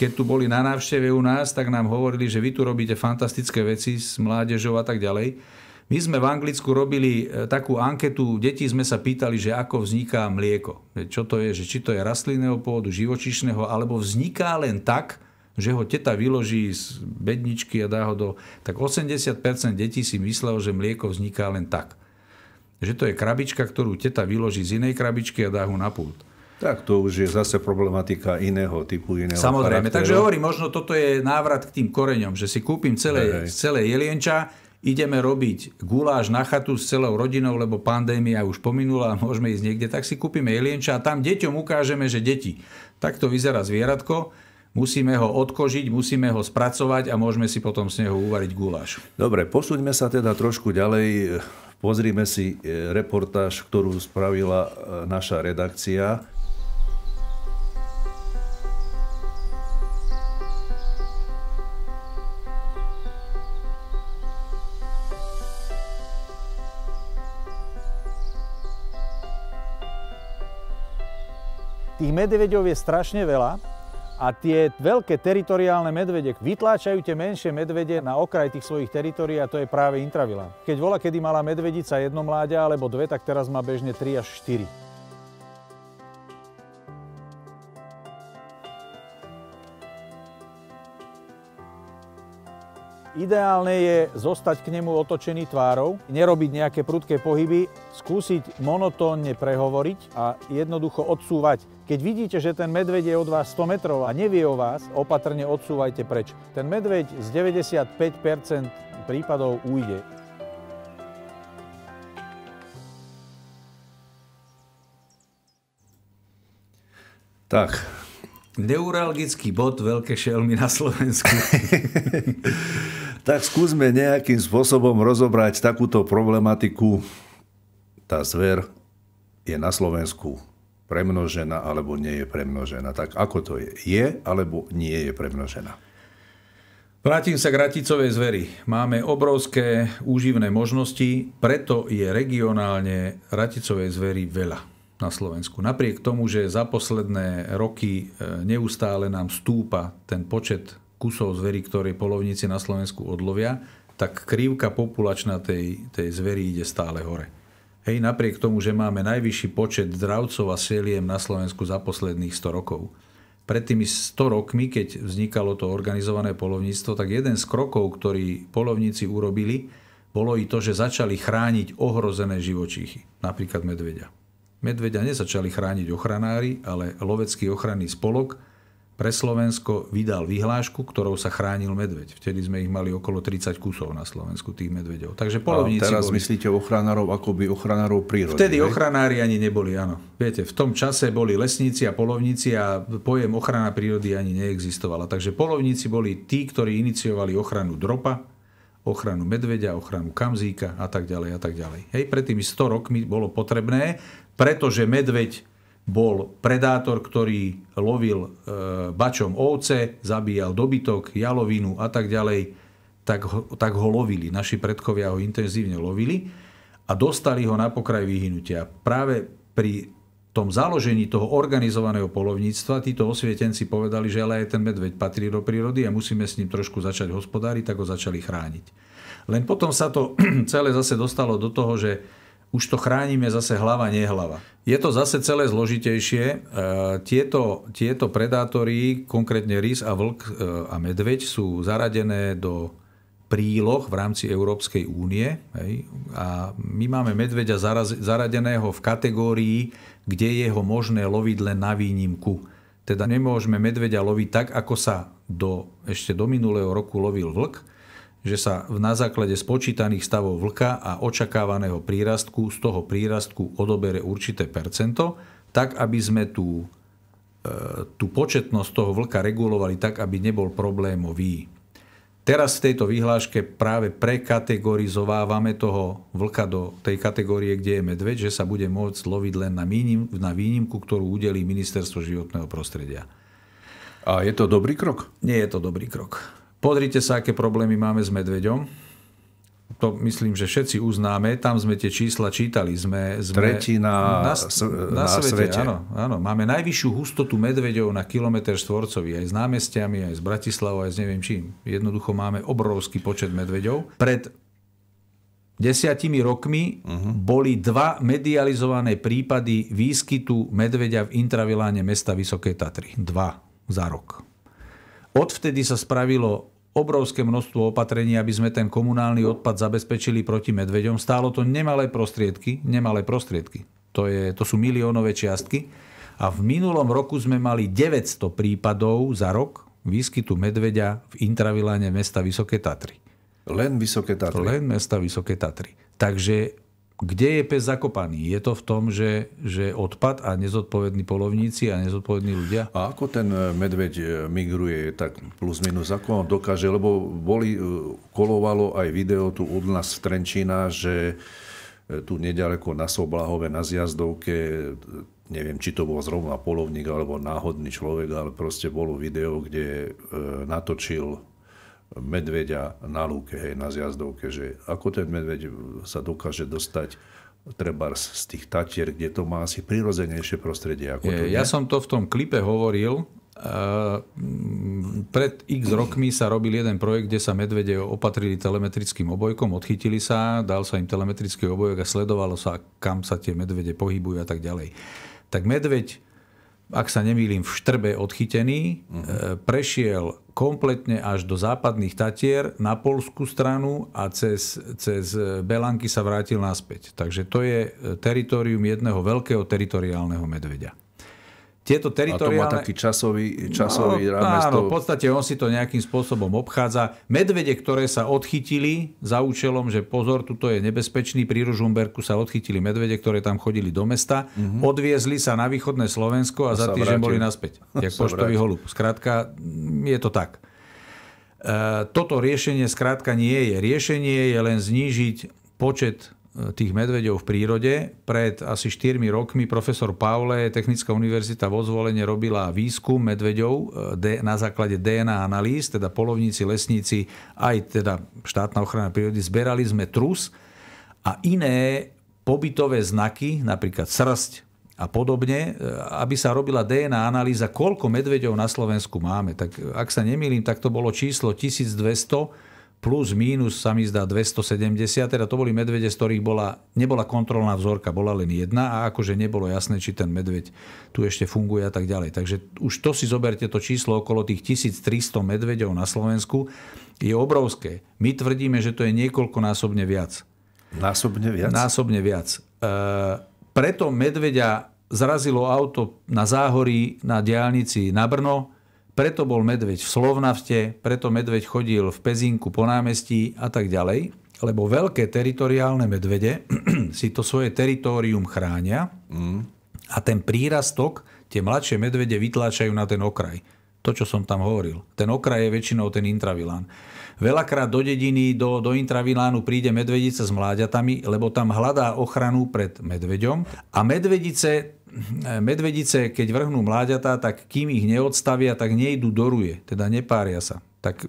[SPEAKER 3] keď tu boli na návšteve u nás, tak nám hovorili, že vy tu robíte fantastické veci s mládežou a tak ďalej. My sme v Anglicku robili takú anketu, deti sme sa pýtali, že ako vzniká mlieko. Čo to je, že či to je rastlinného pôvodu, živočíšneho, alebo vzniká len tak, že ho teta vyloží z bedničky a dá ho do... Tak 80% detí si myslelo, že mlieko vzniká len tak. Že to je krabička, ktorú teta vyloží z inej krabičky a dá ho na pult.
[SPEAKER 2] Tak to už je zase problematika iného typu, iného
[SPEAKER 3] Samozrejme,
[SPEAKER 2] charakteru.
[SPEAKER 3] Takže hovorím, možno toto je návrat k tým koreňom, že si kúpim celé jelienča, ideme robiť guláš na chatu s celou rodinou, lebo pandémia už pominula a môžeme ísť niekde, tak si kúpime jelienča a tam deťom ukážeme, že deti, takto vyzerá zvieratko, musíme ho odkožiť, musíme ho spracovať a môžeme si potom z neho uvariť guláš.
[SPEAKER 2] Dobre, posúďme sa teda trošku ďalej. Pozrime si reportáž, ktorú spravila naša redakcia.
[SPEAKER 4] Tých medveďov je strašne veľa a tie veľké teritoriálne medvede vytláčajú tie menšie medvede na okraj tých svojich teritórií a to je práve intravila. Keď bola, kedy mala medvedica jedno mláďa alebo dve, tak teraz má bežne 3 až 4. Ideálne je zostať k nemu otočený tvárou, nerobiť nejaké prudké pohyby, skúsiť monotónne prehovoriť a jednoducho odsúvať. Keď vidíte, že ten medveď je od vás 100 metrov a nevie o vás, opatrne odsúvajte preč. Ten medveď z 95% prípadov ujde.
[SPEAKER 2] Tak.
[SPEAKER 3] Neuralgický bod veľké šelmy na Slovensku.
[SPEAKER 2] Tak skúsme nejakým spôsobom rozobrať takúto problematiku. Tá zver je na Slovensku premnožená alebo nie je premnožená. Tak ako to je? Je alebo nie je premnožená?
[SPEAKER 3] Vrátim sa k raticovej zveri. Máme obrovské úživné možnosti, preto je regionálne raticovej zveri veľa na Slovensku. Napriek tomu, že za posledné roky neustále nám stúpa ten počet kusov zverí, ktoré polovníci na Slovensku odlovia, tak krivka populačná tej zveri ide stále hore. Hej, napriek tomu, že máme najvyšší počet dravcov a seliem na Slovensku za posledných 100 rokov. Pred tými 100 rokmi, keď vznikalo to organizované polovníctvo, tak jeden z krokov, ktorý polovníci urobili, bolo i to, že začali chrániť ohrozené živočíchy, napríklad medveďa. Medveďa nezačali chrániť ochranári, ale lovecký ochranný spolok pre Slovensko vydal vyhlášku, ktorou sa chránil medveď. Vtedy sme ich mali okolo 30 kusov na Slovensku, tých medveďov. Takže polovníci
[SPEAKER 2] teraz myslíte ochranárov akoby ochranárov prírody?
[SPEAKER 3] Vtedy ochranári ani neboli, áno. Viete, v tom čase boli lesníci a polovníci a pojem ochrana prírody ani neexistovala. Takže polovníci boli tí, ktorí iniciovali ochranu dropa, ochranu medveďa, ochranu kamzíka a tak ďalej a tak ďalej. Hej, pred tými 100 rokmi bolo potrebné, pretože medveď bol predátor, ktorý lovil bačom ovce, zabíjal dobytok, jalovinu a tak ďalej, tak ho lovili. Naši predkovia ho intenzívne lovili a dostali ho na pokraj vyhynutia. Práve pri tom založení toho organizovaného polovníctva títo osvietenci povedali, že ale aj ten medveď patrí do prírody a musíme s ním trošku začať hospodáriť, tak ho začali chrániť. Len potom sa to celé zase dostalo do toho, že už to chránime zase hlava, nehlava. Je to zase celé zložitejšie. Tieto predátory, konkrétne rys a vlk a medveď, sú zaradené do príloh v rámci Európskej únie. A my máme medveďa zaradeného v kategórii, kde je ho možné loviť len na výnimku. Teda nemôžeme medveďa loviť tak, ako sa ešte do minulého roku lovil vlk, že sa na základe spočítaných stavov vlka a očakávaného prírastku z toho prírastku odobere určité percento, tak aby sme tú početnosť toho vlka regulovali tak, aby nebol problémový. Teraz v tejto vyhláške práve prekategorizovávame toho vlka do tej kategórie, kde je medveď, že sa bude môcť loviť len na výnimku, ktorú udelí Ministerstvo životného prostredia.
[SPEAKER 2] A je to dobrý krok?
[SPEAKER 3] Nie je to dobrý krok. Pozrite sa, aké problémy máme s medveďom. To myslím, že všetci uznáme. Tam sme tie čísla čítali. Sme
[SPEAKER 2] tretí na svete.
[SPEAKER 3] Áno. Máme najvyššiu hustotu medveďov na kilometr štvorcový. Aj s námestiami, aj s Bratislavou, aj s neviem čím. Jednoducho máme obrovský počet medveďov. Pred 10 rokmi boli 2 medializované prípady výskytu medveďa v intraviláne mesta Vysoké Tatry. 2 za rok. Odvtedy sa spravilo obrovské množstvo opatrení, aby sme ten komunálny odpad zabezpečili proti medveďom. Stálo to nemalé prostriedky. To sú miliónové čiastky. A v minulom roku sme mali 900 prípadov za rok výskytu medveďa v intraviláne mesta Vysoké Tatry.
[SPEAKER 2] Len Vysoké Tatry?
[SPEAKER 3] Len mesta Vysoké Tatry. Takže kde je pes zakopaný? Je to v tom, že odpad a nezodpovední polovníci a nezodpovední ľudia?
[SPEAKER 2] A ako ten medveď migruje, tak plus minus, ako on dokáže? Lebo kolovalo aj video tu u nás v Trenčína, že tu nedaleko na Soblahove, na zjazdovke, neviem, či to bol zrovna polovník alebo náhodný človek, ale proste bolo video, kde natočil medveďa na lúke, na zjazdovke, že ako ten medveď sa dokáže dostať trebárs z tých Tatier, kde to má asi prirodzenejšie prostredie ako tu.
[SPEAKER 3] Ja som to v tom klipe hovoril. Pred x rokmi sa robil jeden projekt, kde sa medvede opatrili telemetrickým obojkom, odchytili sa, dal sa im telemetrický obojok a sledovalo sa, kam sa tie medvede pohybujú a tak ďalej. Tak medveď, ak sa nemýlim, v Štrbe odchytený, prešiel kompletne až do západných Tatier na poľskú stranu a cez Belanky sa vrátil naspäť. Takže to je teritorium jedného veľkého teritoriálneho medveďa. Tieto teritoriálne...
[SPEAKER 2] A to má taký časový rámec.
[SPEAKER 3] Áno, v podstate on si to nejakým spôsobom obchádza. Medvede, ktoré sa odchytili za účelom, že pozor, tuto je nebezpečný, pri Ružomberku sa odchytili medvede, ktoré tam chodili do mesta, odviezli sa na východné Slovensko a za týždeň boli naspäť. Jak poštový holub. Skrátka, je to tak. Toto riešenie skrátka nie je. Riešenie je len znížiť počet tých medveďov v prírode. Pred asi 4 rokmi profesor Paule, Technická univerzita vo Zvolene, robila výskum medveďov na základe DNA analýz, teda poľovníci, lesníci, aj teda štátna ochrana prírody. Zberali sme trus a iné pobytové znaky, napríklad srsť a podobne, aby sa robila DNA analýza, koľko medveďov na Slovensku máme. Tak ak sa nemýlim, tak to bolo číslo 1200 plus mínus sa mi zdá 270, teda to boli medvede, z ktorých nebola kontrolná vzorka, bola len jedna a akože nebolo jasné, či ten medveď tu ešte funguje a tak ďalej. Takže už to si zoberte, to číslo okolo tých 1300 medveďov na Slovensku je obrovské. My tvrdíme, že to je niekoľkonásobne viac.
[SPEAKER 2] Násobne viac?
[SPEAKER 3] Násobne viac. Preto medveďa zrazilo auto na Záhorí, na diaľnici na Brno, preto bol medveď v Slovnafte, preto medveď chodil v Pezinku po námestí a tak ďalej, lebo veľké teritoriálne medvede si to svoje teritórium chránia a ten prírastok tie mladšie medvede vytláčajú na ten okraj. To, čo som tam hovoril. Ten okraj je väčšinou ten intravilán. Veľakrát do dediny, do intravilánu príde medvedica s mláďatami, lebo tam hľadá ochranu pred medveďom a medvedice, keď vrhnú mláďatá, tak kým ich neodstavia, tak nejdú do ruje, teda nepária sa. Tak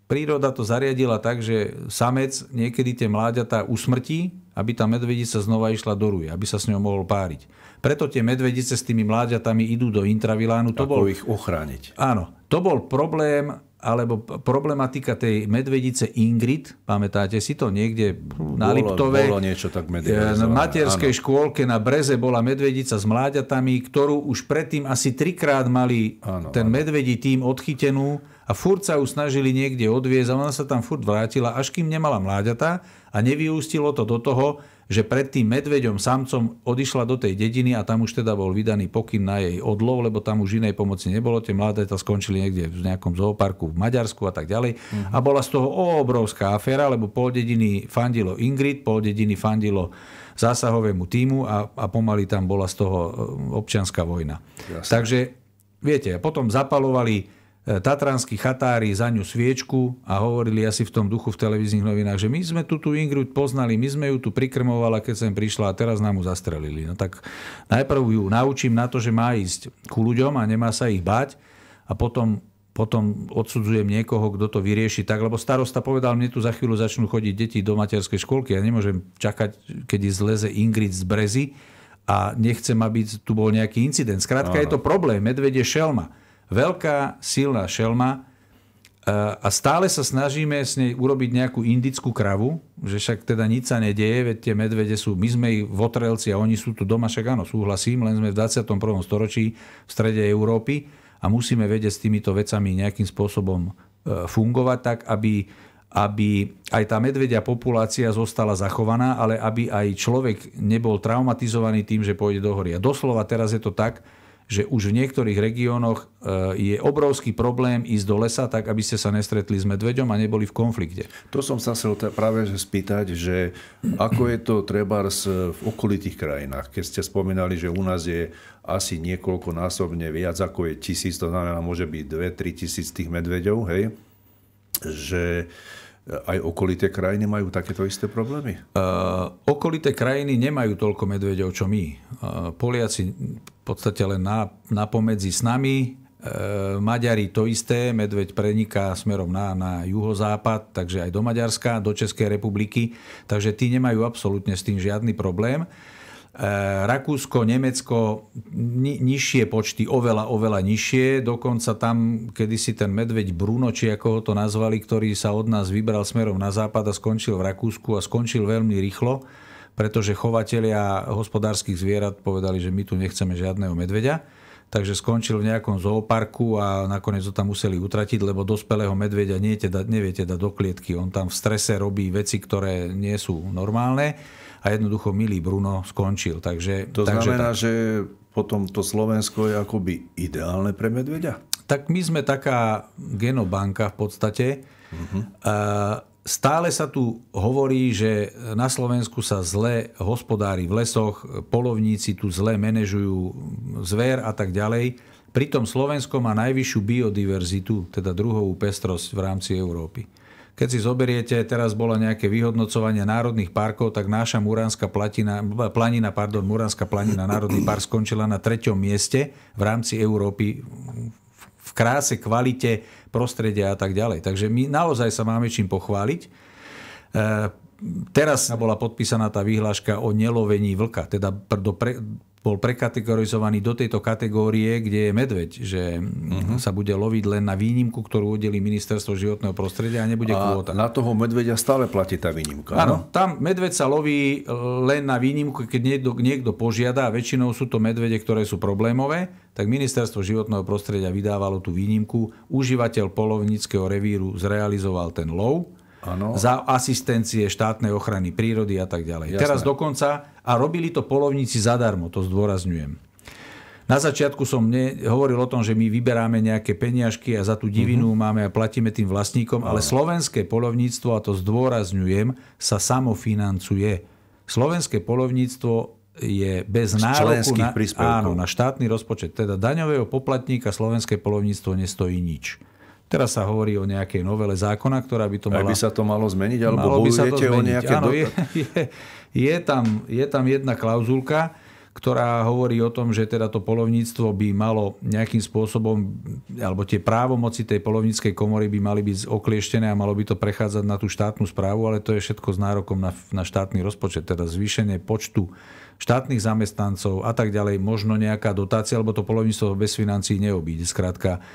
[SPEAKER 3] príroda to zariadila tak, že samec niekedy tie mláďatá usmrtí, aby tá medvedica znova išla do ruje, aby sa s ňou mohol páriť. Preto tie medvedice s tými mláďatami idú do intravilánu.
[SPEAKER 2] Ako ich ochrániť.
[SPEAKER 3] Áno, to bol problém, alebo problematika tej medvedice Ingrid, pamätáte si to niekde na Liptove?
[SPEAKER 2] Bolo niečo tak
[SPEAKER 3] Na
[SPEAKER 2] medializované.
[SPEAKER 3] materskej škôlke na Breze bola medvedica s mláďatami, ktorú už predtým asi 3-krát mali ten medvedí tým odchytenú a furt sa ju snažili niekde odviezť a ona sa tam furt vrátila, až kým nemala mláďatá a nevyústilo to do toho, že pred tým medveďom samcom odišla do tej dediny a tam už teda bol vydaný pokyn na jej odlov, lebo tam už inej pomoci nebolo. Tie mláďatá skončili niekde v nejakom zooparku v Maďarsku a tak ďalej. A bola z toho obrovská aféra, lebo pol dediny fandilo Ingrid, pol dediny fandilo zásahovému tímu a pomaly tam bola z toho občianska vojna. Jasne. Takže viete, potom zapalovali tatranskí chatári za ňu sviečku a hovorili asi v tom duchu v televíznych novinách, že my sme tú Ingrid poznali, my sme ju tu prikrmovali, keď sem prišla a teraz nám ju zastrelili. No tak najprv ju naučím na to, že má ísť ku ľuďom a nemá sa ich báť a potom odsudzujem niekoho, kto to vyrieši tak, lebo starosta povedal, mne tu za chvíľu začnú chodiť deti do materskej školky. Ja nemôžem čakať, keď zleze Ingrid z Brezy a nechcem, aby tu bol nejaký incident. Skrátka je to problém. Medveď je šelma. Veľká, silná šelma a stále sa snažíme s nej urobiť nejakú indickú kravu, že však teda nič sa nedieje, veď tie medvede sú, my sme ich votrelci a oni sú tu doma, však áno, súhlasím, len sme v 21. storočí v strede Európy a musíme vedieť s týmito vecami nejakým spôsobom fungovať tak, aby aj tá medvedia populácia zostala zachovaná, ale aby aj človek nebol traumatizovaný tým, že pôjde do hory. A doslova teraz je to tak, že už v niektorých regiónoch je obrovský problém ísť do lesa, tak aby ste sa nestretli s medveďom a neboli v konflikte.
[SPEAKER 2] To som sa chcel práve spýtať, že ako je to trebárs v okolitých krajinách. Keď ste spomínali, že u nás je asi niekoľkonásobne viac ako je 1000, to znamená, môže byť 2-3 tisíc tých medveďov, hej? Že aj okolité krajiny majú takéto isté problémy?
[SPEAKER 3] Okolité krajiny nemajú toľko medveďov, čo my. Poliaci v podstate len napomedzi s nami. Maďari to isté, medveď preniká smerom na juhozápad, takže aj do Maďarska, do Českej republiky, takže tí nemajú absolútne s tým žiadny problém. Rakúsko, Nemecko, nižšie počty, oveľa nižšie, dokonca tam kedysi ten medveď Bruno, či ako ho to nazvali, ktorý sa od nás vybral smerom na západ a skončil v Rakúsku a skončil veľmi rýchlo, pretože chovatelia hospodárskych zvierat povedali, že my tu nechceme žiadneho medveďa. Takže skončil v nejakom zooparku a nakoniec to tam museli utratiť, lebo dospelého medveďa neviete dať do klietky. On tam v strese robí veci, ktoré nie sú normálne a jednoducho milý Bruno skončil.
[SPEAKER 2] To znamená, že potom to Slovensko je akoby ideálne pre medveďa?
[SPEAKER 3] Tak my sme taká genobanka v podstate. Stále sa tu hovorí, že na Slovensku sa zle hospodári v lesoch, poľovníci tu zle manažujú zver a tak ďalej. Pritom Slovensko má najvyššiu biodiverzitu, teda druhovú pestrosť v rámci Európy. Keď si zoberiete, teraz bolo nejaké vyhodnocovanie národných parkov, tak náša Muránska planina, národný park skončila na 3. mieste v rámci Európy v kráse, kvalite prostredia a tak ďalej. Takže my naozaj sa máme čím pochváliť. Teraz bola podpísaná tá vyhláška o nelovení vlka, teda bol prekategorizovaný do tejto kategórie, kde je medveď, že sa bude loviť len na výnimku, ktorú udelí Ministerstvo životného prostredia a nebude kvóta.
[SPEAKER 2] Na toho medveďa stále platí tá výnimka.
[SPEAKER 3] Áno, tam medveď sa loví len na výnimku, keď niekto požiada, a väčšinou sú to medvede, ktoré sú problémové, tak Ministerstvo životného prostredia vydávalo tú výnimku. Užívateľ poľovníckeho revíru zrealizoval ten lov. Ano. Za asistencie štátnej ochrany prírody a tak ďalej. Jasné. Teraz dokonca, a robili to poľovníci zadarmo, to zdôrazňujem. Na začiatku som hovoril o tom, že my vyberáme nejaké peniažky a za tú divinu máme a platíme tým vlastníkom, ale slovenské poľovníctvo, a to zdôrazňujem, sa samofinancuje. Slovenské poľovníctvo je bez nároku na štátny rozpočet. Teda daňového poplatníka slovenské poľovníctvo nestojí nič. Teraz sa hovorí o nejakej novele zákona, ktorá by to mala...
[SPEAKER 2] Aj by sa to malo zmeniť, alebo bojujete o nejaké...
[SPEAKER 3] Áno, je tam jedna klauzulka, ktorá hovorí o tom, že teda to poľovníctvo by malo nejakým spôsobom, alebo tie právomoci tej poľovníckej komory by mali byť oklieštené a malo by to prechádzať na tú štátnu správu, ale to je všetko s nárokom na štátny rozpočet, teda zvýšenie počtu štátnych zamestnancov a tak ďalej, možno nejaká dotácia, lebo to poľovníctvo bez financií neobíde. Skrátka,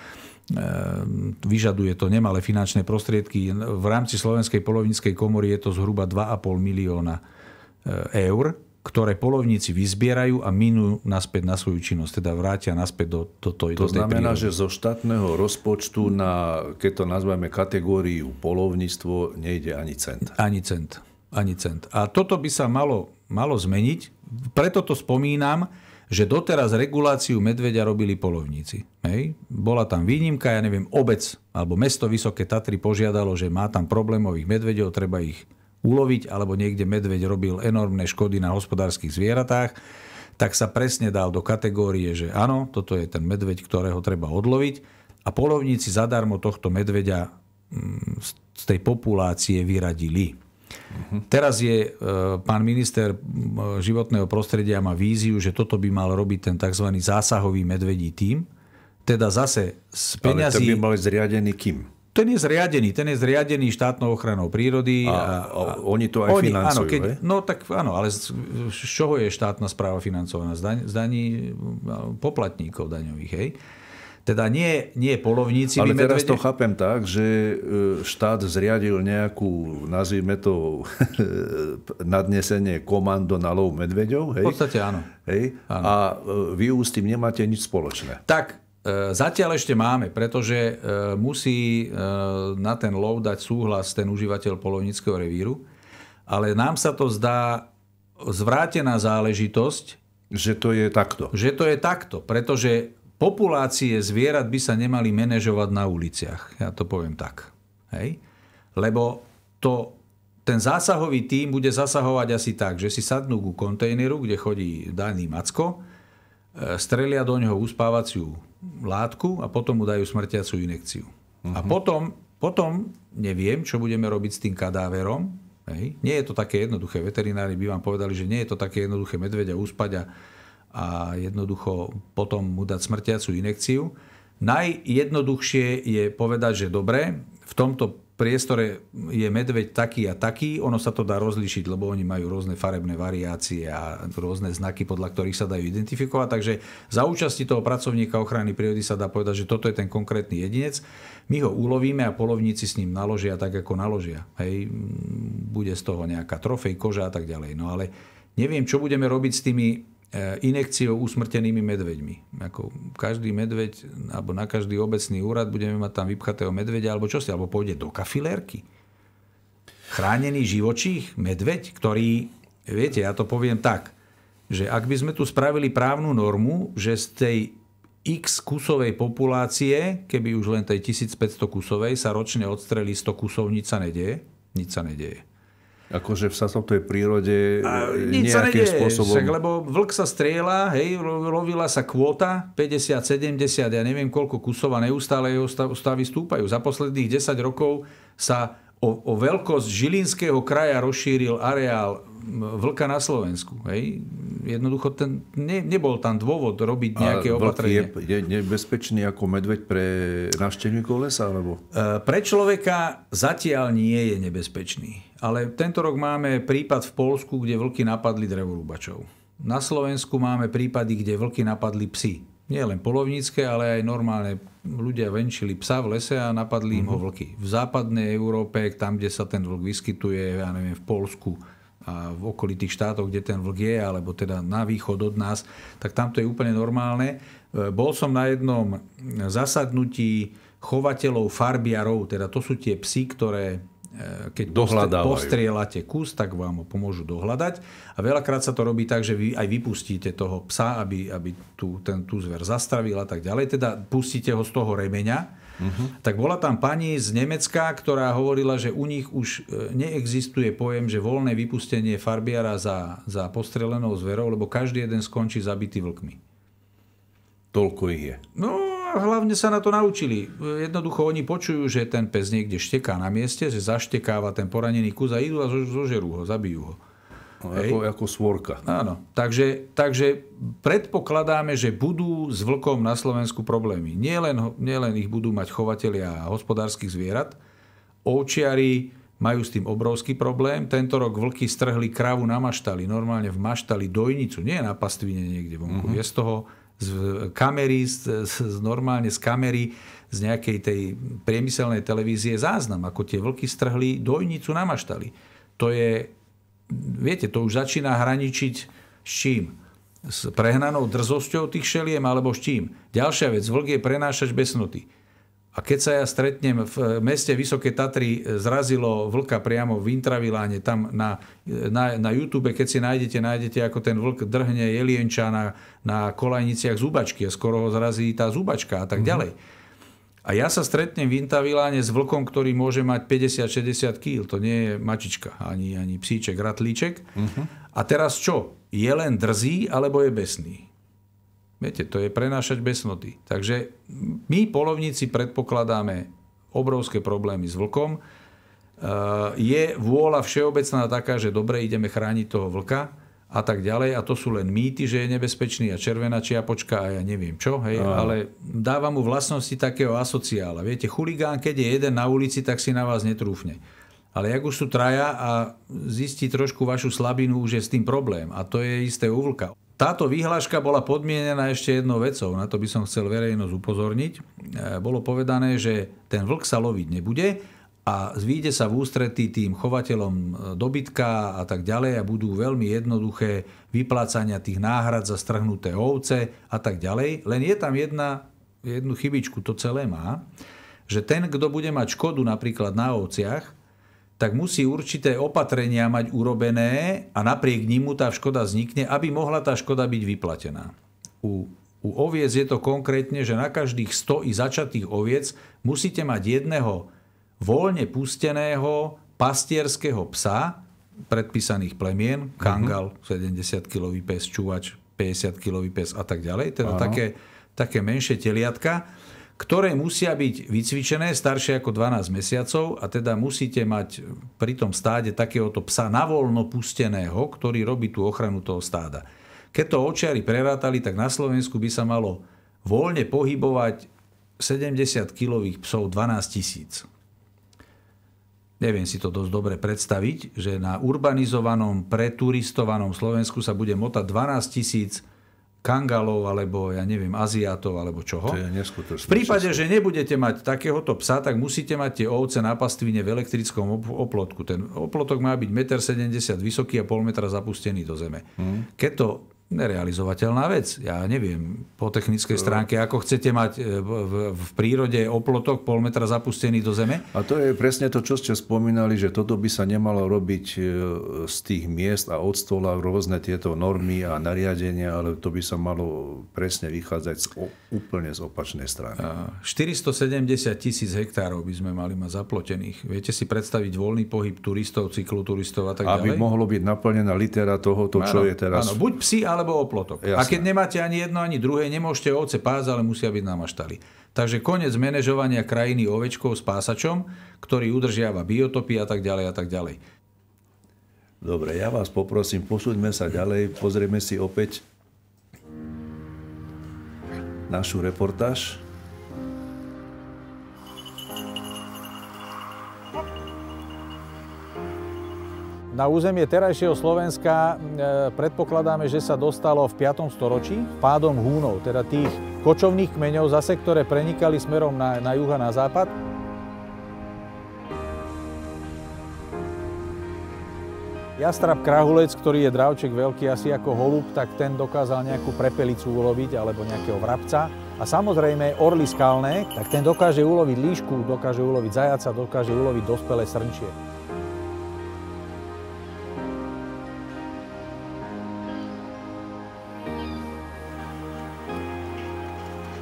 [SPEAKER 3] vyžaduje to nemalé finančné prostriedky. V rámci Slovenskej poľovníckej komory je to zhruba 2,5 milióna eur, ktoré poľovníci vyzbierajú a minú naspäť na svoju činnosť, teda vrátia naspäť do tej prírody.
[SPEAKER 2] To znamená, že zo štátneho rozpočtu na, keď to nazveme kategóriu poľovníctvo, nejde ani cent.
[SPEAKER 3] Ani cent. A toto by sa malo zmeniť. Preto to spomínam, že doteraz reguláciu medveďa robili poľovníci. Hej. Bola tam výnimka, ja neviem, obec alebo mesto Vysoké Tatry požiadalo, že má tam problémových medveďov, treba ich uloviť, alebo niekde medveď robil enormné škody na hospodárskych zvieratách, tak sa presne dal do kategórie, že áno, toto je ten medveď, ktorého treba odloviť, a poľovníci zadarmo tohto medveďa z tej populácie vyradili. Teraz je pán minister životného prostredia má víziu, že toto by mal robiť ten tzv. Zásahový medvedí tím. Teda zase z peňazí...
[SPEAKER 2] Ale to by mal zriadený kým?
[SPEAKER 3] Ten je zriadený štátnou ochranou prírody.
[SPEAKER 2] A oni to aj financujú,
[SPEAKER 3] no tak áno, ale z čoho je štátna správa financovaná? Z daní poplatníkov daňových, hej? Teda nie poľovníci.
[SPEAKER 2] Ale teraz to chápem tak, že štát zriadil nejakú, nazvime to, nadnesenie komando na lov medveďov. Hej?
[SPEAKER 3] V podstate áno.
[SPEAKER 2] Hej? Áno. A vy už s tým nemáte nič spoločné.
[SPEAKER 3] Tak, zatiaľ ešte máme, pretože musí na ten lov dať súhlas ten užívateľ poľovníckeho revíru, ale nám sa to zdá zvrátená záležitosť.
[SPEAKER 2] Že to je takto.
[SPEAKER 3] Že to je takto, pretože populácie zvierat by sa nemali manažovať na uliciach. Ja to poviem tak. Hej? Lebo ten zásahový tím bude zasahovať asi tak, že si sadnú ku kontejneru, kde chodí daný macko, strelia do ňoho uspávaciu látku a potom mu dajú smrtiacu injekciu. A potom neviem, čo budeme robiť s tým kadáverom. Hej? Nie je to také jednoduché. Veterinári by vám povedali, že nie je to také jednoduché medveďa uspať a jednoducho potom mu dať smrtiacu injekciu. Najjednoduchšie je povedať, že dobre, v tomto priestore je medveď taký a taký, ono sa to dá rozlíšiť, lebo oni majú rôzne farebné variácie a rôzne znaky, podľa ktorých sa dajú identifikovať. Takže za účasti toho pracovníka ochrany prírody sa dá povedať, že toto je ten konkrétny jedinec. My ho ulovíme a polovníci s ním naložia tak, ako naložia. Hej, bude z toho nejaká trofej, koža a tak ďalej. No ale neviem, čo budeme robiť s tými inekciou usmrtenými medveďmi. Ako každý medveď, alebo na každý obecný úrad budeme mať tam vypchatého medveďa, alebo čo si, alebo pôjde do kafilérky. Chránený živočích, medveď, ktorý, viete, ja to poviem tak, že ak by sme tu spravili právnu normu, že z tej x kusovej populácie, keby už len tej 1500 kusovej, sa ročne odstrelí 100 kusov, nič sa nedieje. Nič sa nedieje.
[SPEAKER 2] Akože v tej prírode
[SPEAKER 3] nič sa
[SPEAKER 2] nejakým
[SPEAKER 3] nedieje,
[SPEAKER 2] spôsobom...
[SPEAKER 3] však, lebo vlk sa strieľa, hej, lovila sa kvóta, 50, 70, ja neviem koľko kusov a neustále jeho stavy stúpajú. Za posledných 10 rokov sa o veľkosť Žilinského kraja rozšíril areál vlka na Slovensku. Hej. Jednoducho nebol tam dôvod robiť nejaké opatrenie.
[SPEAKER 2] Je nebezpečný ako medveď pre návštevníkov lesa? Alebo?
[SPEAKER 3] Pre človeka zatiaľ nie je nebezpečný. Ale tento rok máme prípad v Poľsku, kde vlky napadli drevorúbačov. Na Slovensku máme prípady, kde vlky napadli psy. Nie len poľovnícke, ale aj normálne ľudia venčili psa v lese a napadli im ho vlky. V západnej Európe, tam, kde sa ten vlk vyskytuje, ja neviem, v Poľsku a v okolitých štátoch, kde ten vlk je, alebo teda na východ od nás, tak tam to je úplne normálne. Bol som na jednom zasadnutí chovateľov farbiarov, teda to sú tie psy, ktoré keď postrieľate kus, tak vám ho pomôžu dohľadať. A veľakrát sa to robí tak, že vy aj vypustíte toho psa, aby tú zver zastavil a tak ďalej. Teda pustíte ho z toho remeňa. Tak bola tam pani z Nemecka, ktorá hovorila, že u nich už neexistuje pojem, že voľné vypustenie farbiara za postrelenou zverou, lebo každý jeden skončí zabitý vlkmi.
[SPEAKER 2] Toľko ich je.
[SPEAKER 3] No, hlavne sa na to naučili. Jednoducho oni počujú, že ten pes niekde šteká na mieste, že zaštekáva ten poranený kus a idú a zožerú ho, zabijú ho.
[SPEAKER 2] Ako svorka.
[SPEAKER 3] Áno. Takže predpokladáme, že budú s vlkom na Slovensku problémy. Nielen ich budú mať chovatelia hospodárskych zvierat. Ovčiari majú s tým obrovský problém. Tento rok vlky strhli kravu na maštali. Normálne v maštali dojnicu. Nie na pastvine niekde vonku. Je z toho z kamery, normálne z kamery z nejakej tej priemyselnej televízie záznam, ako tie vlky strhli dojnicu na maštali. To je, viete, to už začína hraničiť s čím? S prehnanou drzosťou tých šeliem alebo s čím? Ďalšia vec, vlk je prenášač besnoty. A keď sa ja stretnem v meste Vysoké Tatry, zrazilo vlka priamo v intraviláne, tam na YouTube, keď si nájdete, ako ten vlk drhne jelienča na kolajniciach zubačky a skoro ho zrazí tá zubačka a tak ďalej. A ja sa stretnem v intraviláne s vlkom, ktorý môže mať 50-60 kg. To nie je mačička, ani psíček, ratlíček. A teraz čo? Je len drzý, alebo je besný? Viete, to je prenášať besnoty. Takže my, poľovníci, predpokladáme obrovské problémy s vlkom. Je vôľa všeobecná taká, že dobre, ideme chrániť toho vlka a tak ďalej. A to sú len mýty, že je nebezpečný a červená čiapočka a ja neviem čo. Hej? Ale dáva mu vlastnosti takého asociála. Viete, chuligán, keď je jeden na ulici, tak si na vás netrúfne. Ale jak už sú traja a zistí trošku vašu slabinu, už je s tým problém. A to je isté u vlka. Táto vyhláška bola podmienená ešte jednou vecou, na to by som chcel verejnosť upozorniť. Bolo povedané, že ten vlk sa loviť nebude a vyjde sa v ústretí tým chovateľom dobytka a tak ďalej a budú veľmi jednoduché vyplácania tých náhrad za strhnuté ovce a tak ďalej. Len je tam jednu chybičku, to celé má, že ten, kto bude mať škodu napríklad na ovciach, tak musí určité opatrenia mať urobené a napriek nimu tá škoda vznikne, aby mohla tá škoda byť vyplatená. U oviec je to konkrétne, že na každých 100 i začatých oviec musíte mať jedného voľne pusteného pastierského psa predpísaných plemien, kangal, 70-kilový pes, čuvač, 50-kilový pes a tak ďalej. Teda také menšie teliatka, ktoré musia byť vycvičené staršie ako 12 mesiacov a teda musíte mať pri tom stáde takéhoto psa navoľno pusteného, ktorý robí tú ochranu toho stáda. Keď to ovčiari prerátali, tak na Slovensku by sa malo voľne pohybovať 70-kilových psov 12 000. Neviem si to dosť dobre predstaviť, že na urbanizovanom, preturistovanom Slovensku sa bude motať 12 000 kangalov, alebo ja neviem, Aziatov, alebo čoho.
[SPEAKER 2] To je neskutočné.
[SPEAKER 3] V prípade, že nebudete mať takéhoto psa, tak musíte mať tie ovce na pastvine v elektrickom oplotku. Ten oplotok má byť 1,70 m vysoký a pol metra zapustený do zeme. Keď to nerealizovateľná vec. Ja neviem po technickej stránke, ako chcete mať v prírode oplotok pol metra zapustený do zeme.
[SPEAKER 2] A to je presne to, čo ste spomínali, že toto by sa nemalo robiť z tých miest a od stola rôzne tieto normy a nariadenia, ale to by sa malo presne vychádzať úplne z opačnej strany.
[SPEAKER 3] 470 000 hektárov by sme mali mať zaplotených. Viete si predstaviť voľný pohyb turistov, cykloturistov a tak ďalej?
[SPEAKER 2] Aby mohlo byť naplnená litera tohoto, čo je teraz.
[SPEAKER 3] Áno, buď psi, alebo oplotok.
[SPEAKER 2] Jasné.
[SPEAKER 3] A keď nemáte ani jedno, ani druhé, nemôžete ovce pásť, ale musia byť na maštali. Takže koniec manažovania krajiny ovečkou s pásačom, ktorý udržiava biotopy a tak ďalej a tak ďalej.
[SPEAKER 2] Dobre, ja vás poprosím, posúďme sa ďalej, pozrieme si opäť našu reportáž.
[SPEAKER 4] Na územie terajšieho Slovenska predpokladáme, že sa dostalo v 5. storočí pádom Húnov, teda tých kočovných kmeňov zase, ktoré prenikali smerom na juh a na západ. Jastrab krahulec, ktorý je dravček veľký asi ako holub, tak ten dokázal nejakú prepelicu uloviť alebo nejakého vrabca. A samozrejme orly skalné, tak ten dokáže uloviť líšku, dokáže uloviť zajaca, dokáže uloviť dospelé srnčie.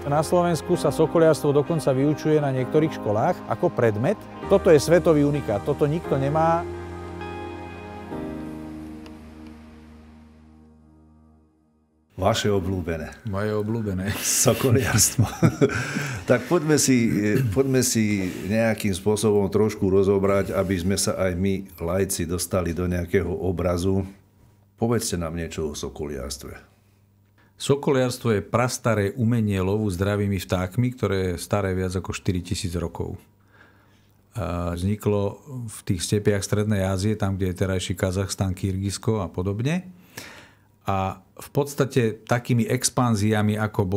[SPEAKER 4] Na Slovensku sa sokoliarstvo dokonca vyučuje na niektorých školách ako predmet. Toto je svetový unikát, toto nikto nemá.
[SPEAKER 2] Vaše obľúbené.
[SPEAKER 3] Moje obľúbené.
[SPEAKER 2] Sokoliarstvo. Tak poďme si nejakým spôsobom trošku rozobrať, aby sme sa aj my, laici, dostali do nejakého obrazu. Povedzte nám niečo o sokoliarstve.
[SPEAKER 3] Sokoliarstvo je prastaré umenie lovu zdravými vtákmi, ktoré je staré viac ako 4000 rokov. Vzniklo v tých stepiach Strednej Ázie, tam, kde je terajší Kazachstan, Kyrgyzsko a podobne. A v podstate takými expanziami, ako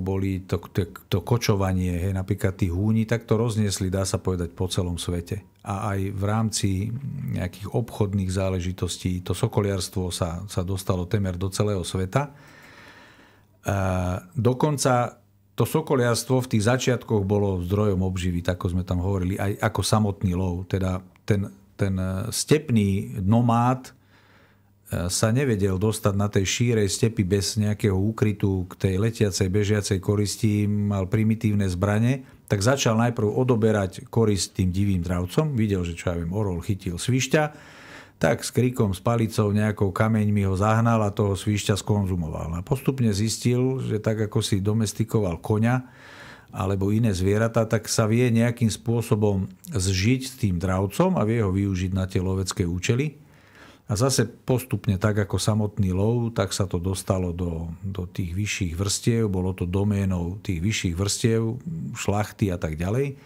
[SPEAKER 3] boli to kočovanie, napríklad tí húni, tak to rozniesli, dá sa povedať, po celom svete. A aj v rámci nejakých obchodných záležitostí to sokoliarstvo sa dostalo temer do celého sveta. Dokonca to sokoliarstvo v tých začiatkoch bolo zdrojom obživy, ako sme tam hovorili, aj ako samotný lov. Teda ten stepný nomád sa nevedel dostať na tej šírej stepy bez nejakého úkrytu k tej letiacej, bežiacej koristi, mal primitívne zbrane, tak začal najprv odoberať korist tým divým dravcom. Videl, že orol chytil svišťa, tak s krikom, s palicou, nejakou kameňmi ho zahnal a toho svišťa skonzumoval. A postupne zistil, že tak ako si domestikoval koňa alebo iné zvieratá, tak sa vie nejakým spôsobom zžiť s tým dravcom a vie ho využiť na tie lovecké účely. A zase postupne, tak ako samotný lov, tak sa to dostalo do tých vyšších vrstiev, bolo to doménou tých vyšších vrstiev, šlachty a tak ďalej.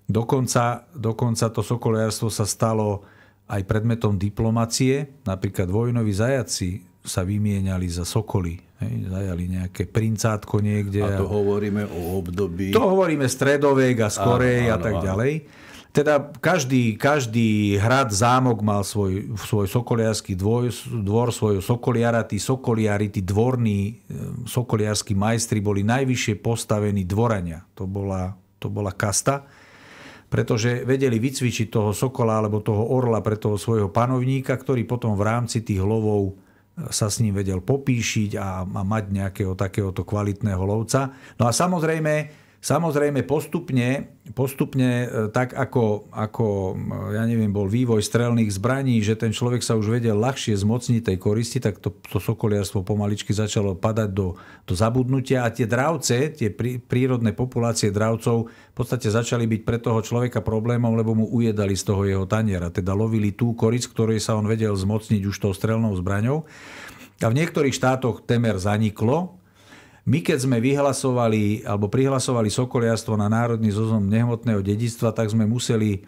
[SPEAKER 3] Dokonca to sokoliarstvo sa stalo aj predmetom diplomacie. Napríklad vojnoví zajaci sa vymieniali za sokoly. Zajali nejaké princátko niekde.
[SPEAKER 2] A to hovoríme o období...
[SPEAKER 3] To hovoríme stredovek a skorej a tak ďalej. Teda každý hrad, zámok mal svoj sokoliarsky dvor, svojho sokoliara. Tí sokoliari, tí dvorní sokoliarskí majstri boli najvyššie postavení dvorania. To bola kasta, pretože vedeli vycvičiť toho sokola alebo toho orla pre toho svojho panovníka, ktorý potom v rámci tých lovov sa s ním vedel popíšiť a mať nejakého takéhoto kvalitného lovca. No a samozrejme postupne tak ako ja neviem, bol vývoj strelných zbraní, že ten človek sa už vedel ľahšie zmocniť tej koristi, tak to sokoliarstvo pomaličky začalo padať do zabudnutia a tie dravce, tie prírodné populácie dravcov v podstate začali byť pre toho človeka problémom, lebo mu ujedali z toho jeho taniera. Teda lovili tú korisť, ktorej sa on vedel zmocniť už tou strelnou zbraňou. A v niektorých štátoch temer zaniklo. My keď sme vyhlasovali alebo prihlasovali sokoliarstvo na národný zoznam nehmotného dedičstva, tak sme museli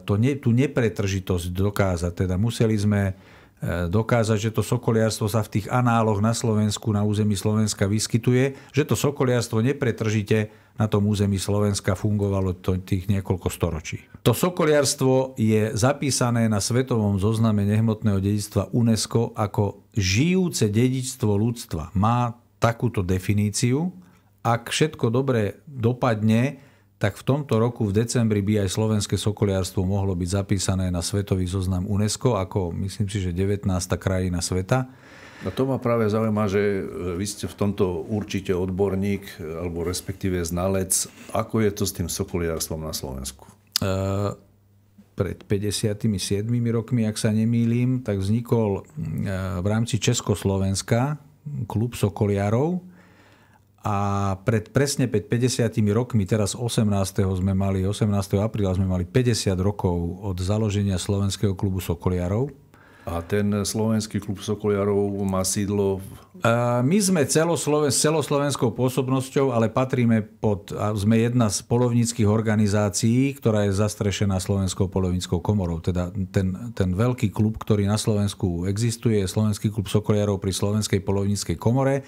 [SPEAKER 3] tú nepretržitosť dokázať. Teda museli sme dokázať, že to sokoliarstvo sa v tých análoch na Slovensku, na území Slovenska vyskytuje, že to sokoliarstvo nepretržite na tom území Slovenska fungovalo tých niekoľko storočí. To sokoliarstvo je zapísané na svetovom zozname nehmotného dedičstva UNESCO ako žijúce dedičstvo ľudstva. Má takúto definíciu. Ak všetko dobre dopadne, tak v tomto roku v decembri by aj slovenské sokoliarstvo mohlo byť zapísané na svetový zoznam UNESCO ako, myslím si, že 19. krajina sveta.
[SPEAKER 2] No to ma práve zaujíma, že vy ste v tomto určite odborník, alebo respektíve znalec. Ako je to s tým sokoliarstvom na Slovensku?
[SPEAKER 3] Pred 57 rokmi, ak sa nemýlim, tak vznikol v rámci Československa klub sokoliarov. A presne pred 50 rokmi, teraz 18. apríla sme mali 50 rokov od založenia Slovenského klubu sokoliarov.
[SPEAKER 2] A ten Slovenský klub sokoliarov má sídlo?
[SPEAKER 3] My sme celoslovenskou pôsobnosťou, ale sme jedna z poľovníckych organizácií, ktorá je zastrešená Slovenskou poľovníckou komorou. Teda ten veľký klub, ktorý na Slovensku existuje, je Slovenský klub sokoliarov pri Slovenskej poľovníckej komore.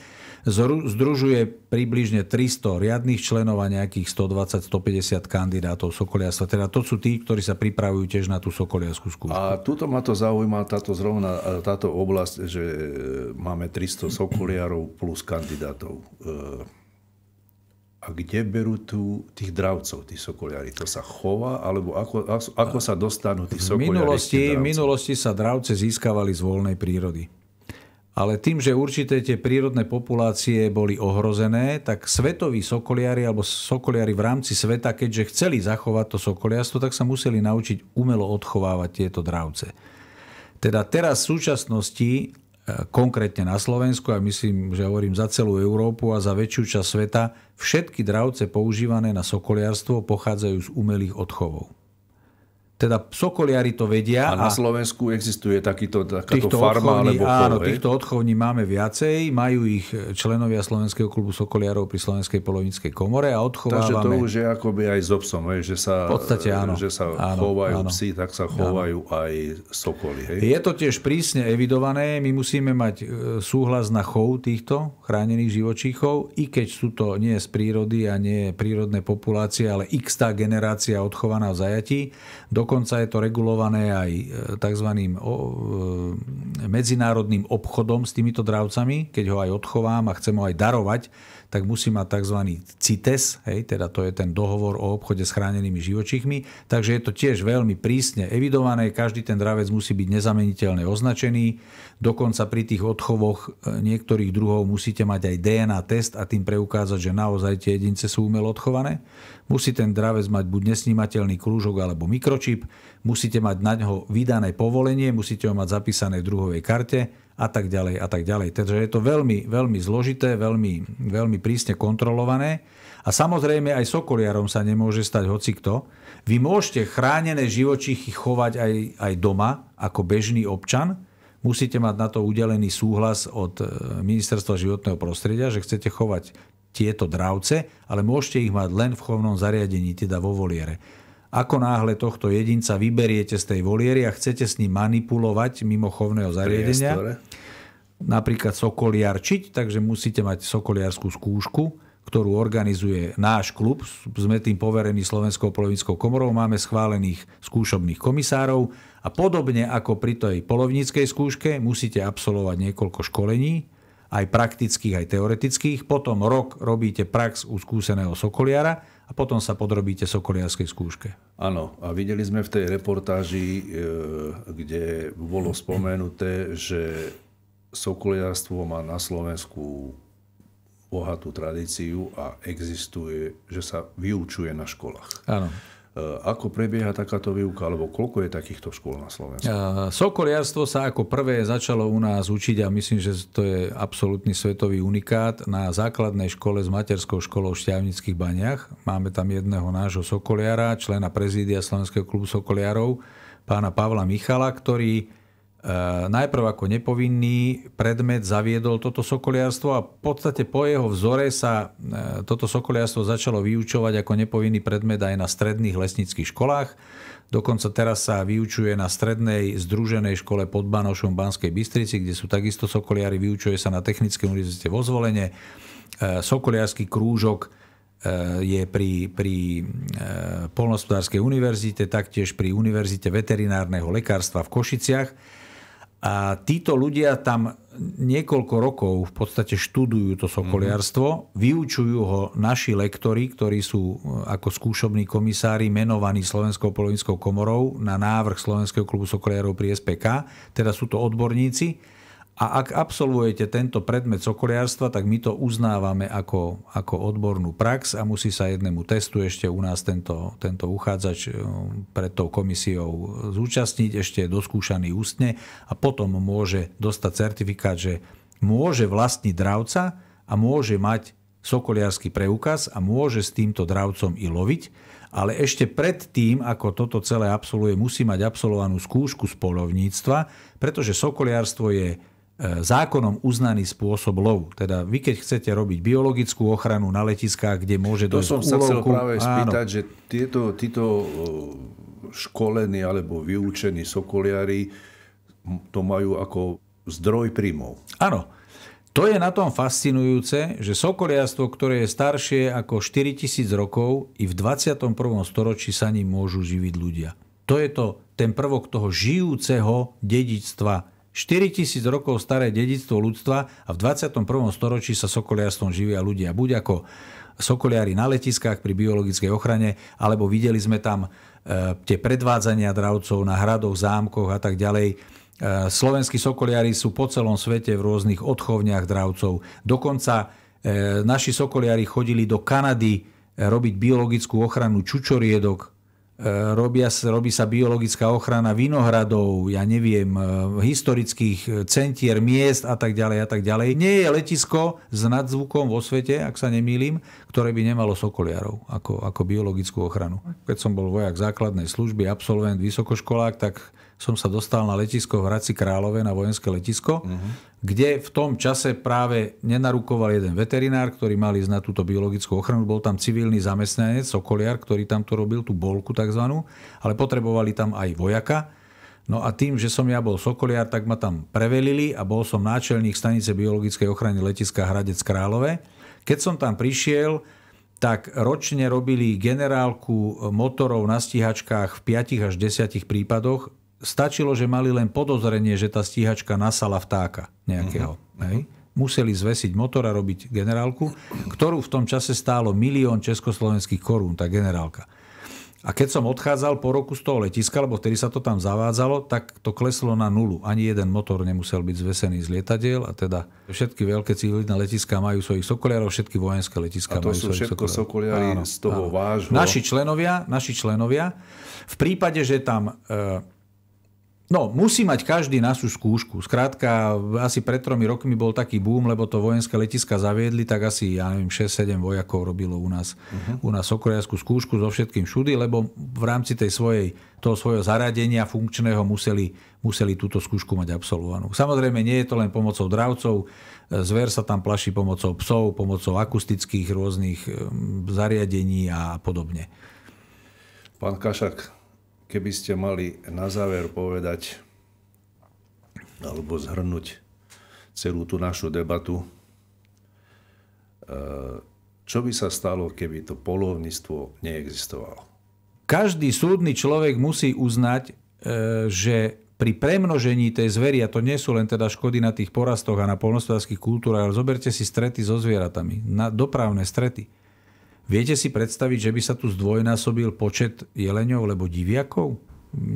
[SPEAKER 3] Združuje približne 300 riadnych členov a nejakých 120-150 kandidátov sokoliarstva. Teda to sú tí, ktorí sa pripravujú tiež na tú sokoliarskú skúšku.
[SPEAKER 2] A tuto ma to zaujíma, táto oblasť, že máme 300 sokoliarov plus kandidátov. A kde berú tých dravcov, tí sokoliari? To sa chová? Alebo ako sa dostanú tí sokoliari?
[SPEAKER 3] V minulosti sa dravce získavali z voľnej prírody. Ale tým, že určité tie prírodné populácie boli ohrozené, tak svetoví sokoliari alebo sokoliari v rámci sveta, keďže chceli zachovať to sokoliarstvo, tak sa museli naučiť umelo odchovávať tieto dravce. Teda teraz v súčasnosti, konkrétne na Slovensku, a myslím, že hovorím za celú Európu a za väčšiu časť sveta, všetky dravce používané na sokoliarstvo pochádzajú z umelých odchovov. Teda sokoliari to vedia.
[SPEAKER 2] A na Slovensku existuje takáto farma alebo chov?
[SPEAKER 3] Áno, týchto odchovní máme viacej. Majú ich členovia Slovenského klubu sokoliarov pri Slovenskej poľovníckej komore a odchovávame.
[SPEAKER 2] Takže to už je akoby aj s obsom, že sa,
[SPEAKER 3] v podstate, áno.
[SPEAKER 2] Že sa chovajú psi, tak sa chovajú aj sokoly. Hej?
[SPEAKER 3] Je to tiež prísne evidované. My musíme mať súhlas na chov týchto chránených živočíchov, i keď sú to nie z prírody a nie prírodné populácie, ale x-tá generácia odchovaná v zajatí. Dokonca je to regulované aj tzv. Medzinárodným obchodom s týmito dravcami. Keď ho aj odchovám a chcem ho aj darovať, tak musí mať tzv. CITES, teda to je ten dohovor o obchode s chránenými živočíchmi. Takže je to tiež veľmi prísne evidované. Každý ten dravec musí byť nezameniteľne označený. Dokonca pri tých odchovoch niektorých druhov musíte mať aj DNA test a tým preukázať, že naozaj tie jedince sú umelo odchované. Musí ten dravec mať buď nesnímateľný krúžok alebo mikročip, musíte mať na ňo vydané povolenie, musíte ho mať zapísané v druhovej karte a tak ďalej a tak ďalej. Takže je to veľmi, veľmi zložité, veľmi, veľmi prísne kontrolované. A samozrejme aj sokoliarom sa nemôže stať hocikto. Vy môžete chránené živočíchy chovať aj doma ako bežný občan. Musíte mať na to udelený súhlas od Ministerstva životného prostredia, že chcete chovať tieto dravce, ale môžete ich mať len v chovnom zariadení, teda vo voliere. Ako náhle tohto jedinca vyberiete z tej voliery a chcete s ním manipulovať mimo chovného zariadenia, napríklad sokoliarčiť, takže musíte mať sokoliarskú skúšku, ktorú organizuje náš klub. Sme tým poverení Slovenskou poľovníckou komorou, máme schválených skúšobných komisárov a podobne ako pri tej poľovníckej skúške musíte absolvovať niekoľko školení, aj praktických, aj teoretických. Potom rok robíte prax u skúseného sokoliara a potom sa podrobíte sokoliarskej skúške.
[SPEAKER 2] Áno, a videli sme v tej reportáži, kde bolo spomenuté, že sokoliarstvo má na Slovensku bohatú tradíciu a existuje, že sa vyučuje na školách.
[SPEAKER 3] Áno.
[SPEAKER 2] Ako prebieha takáto výuka, alebo koľko je takýchto škôl na Slovensku?
[SPEAKER 3] Sokoliarstvo sa ako prvé začalo u nás učiť a myslím, že to je absolútny svetový unikát na základnej škole s materskou školou v Štiavnických Baniach. Máme tam jedného nášho sokoliara, člena prezídia Slovenského klubu sokoliarov, pána Pavla Michala, ktorý najprv ako nepovinný predmet zaviedol toto sokoliarstvo a v podstate po jeho vzore sa toto sokoliarstvo začalo vyučovať ako nepovinný predmet aj na stredných lesníckych školách. Dokonca teraz sa vyučuje na strednej združenej škole pod Banošom v Banskej Bystrici, kde sú takisto sokoliari, vyučuje sa na Technickej univerzite vo Zvolene. Sokoliarsky krúžok je pri Poľnohospodárskej univerzite, taktiež pri Univerzite veterinárneho lekárstva v Košiciach. A títo ľudia tam niekoľko rokov v podstate študujú to sokoliarstvo, vyučujú ho naši lektori, ktorí sú ako skúšobní komisári menovaní Slovenskou poľovníckou komorou na návrh Slovenského klubu sokoliarov pri SPK, teda sú to odborníci. A ak absolvujete tento predmet sokoliarstva, tak my to uznávame ako odbornú prax a musí sa jednému testu ešte u nás tento uchádzač pred tou komisiou zúčastniť, ešte je doskúšaný ústne a potom môže dostať certifikát, že môže vlastniť dravca a môže mať sokoliarsky preukaz a môže s týmto dravcom i loviť, ale ešte pred tým, ako toto celé absolvuje, musí mať absolvovanú skúšku z poľovníctva, pretože sokoliarstvo je zákonom uznaný spôsob lovu. Teda vy, keď chcete robiť biologickú ochranu na letiskách, kde môže dojsť k úlovku... To som sa chcel práve spýtať, že títo školení alebo vyučení sokoliari to majú ako zdroj príjmov. Áno. To je na tom fascinujúce, že sokoliarstvo, ktoré je staršie ako 4000 rokov, i v 21. storočí sa ním môžu živiť ľudia. To je ten prvok toho žijúceho dedičstva. 4000 rokov staré dedičstvo ľudstva a v 21. storočí sa sokoliarstvom živia ľudia. Buď ako sokoliari na letiskách pri biologickej ochrane, alebo videli sme tam tie predvádzania dravcov na hradoch, zámkoch a tak ďalej. Slovenskí sokoliari sú po celom svete v rôznych odchovniach dravcov. Dokonca naši sokoliari chodili do Kanady robiť biologickú ochranu čučoriedok. Robí sa biologická ochrana vinohradov, historických centier, miest a tak ďalej a tak ďalej. Nie je letisko s nadzvukom vo svete, ak sa nemýlim, ktoré by nemalo sokoliarov ako biologickú ochranu. Keď som bol vojak základnej služby, absolvent, vysokoškolák, tak som sa dostal na letisko v Hradci Králové, na vojenské letisko, kde v tom čase práve nenarukoval jeden veterinár, ktorý mal ísť na túto biologickú ochranu. Bol tam civilný zamestnanec, sokoliar, ktorý tam to robil, tú bolku takzvanú, ale potrebovali tam aj vojaka. No a tým, že som ja bol sokoliar, tak ma tam prevelili a bol som náčelník stanice biologickej ochrany letiska Hradec Králové. Keď som tam prišiel, tak ročne robili generálku motorov na stíhačkách v 5 až 10 prípadoch. Stačilo, že mali len podozrenie, že tá stíhačka nasala vtáka nejakého. Hej. Museli zvesiť motor a robiť generálku, ktorú v tom čase stálo 1 000 000 československých korún, tá generálka. A keď som odchádzal po roku z toho letiska, lebo vtedy sa to tam zavádzalo, tak to kleslo na nulu. Ani jeden motor nemusel byť zvesený z lietadiel a teda všetky veľké civilné letiská majú svojich sokoliarov, všetky vojenské letiská majú svojich sokoliarov. A to sú všetko sokoliari z toho vášho. Naši členovia. V prípade, že tam... musí mať každý našu skúšku. Skrátka, asi pred 3 rokmi bol taký boom, lebo to vojenské letiska zaviedli, tak asi, 6-7 vojakov robilo u nás sokoliarsku skúšku so všetkým všudy, lebo v rámci toho svojho zaradenia funkčného museli túto skúšku mať absolvovanú. Samozrejme, nie je to len pomocou dravcov, zver sa tam plaší pomocou psov, pomocou akustických rôznych zariadení a podobne. Pán Kašak, keby ste mali na záver povedať alebo zhrnúť celú tú našu debatu, čo by sa stalo, keby to poľovníctvo neexistovalo? Každý súdny človek musí uznať, že pri premnožení tej zveri, a to nie sú len teda škody na tých porastoch a na poľnohospodárskych kultúrach, ale zoberte si strety so zvieratami, dopravné strety. Viete si predstaviť, že by sa tu zdvojnásobil počet jeleňov alebo diviakov?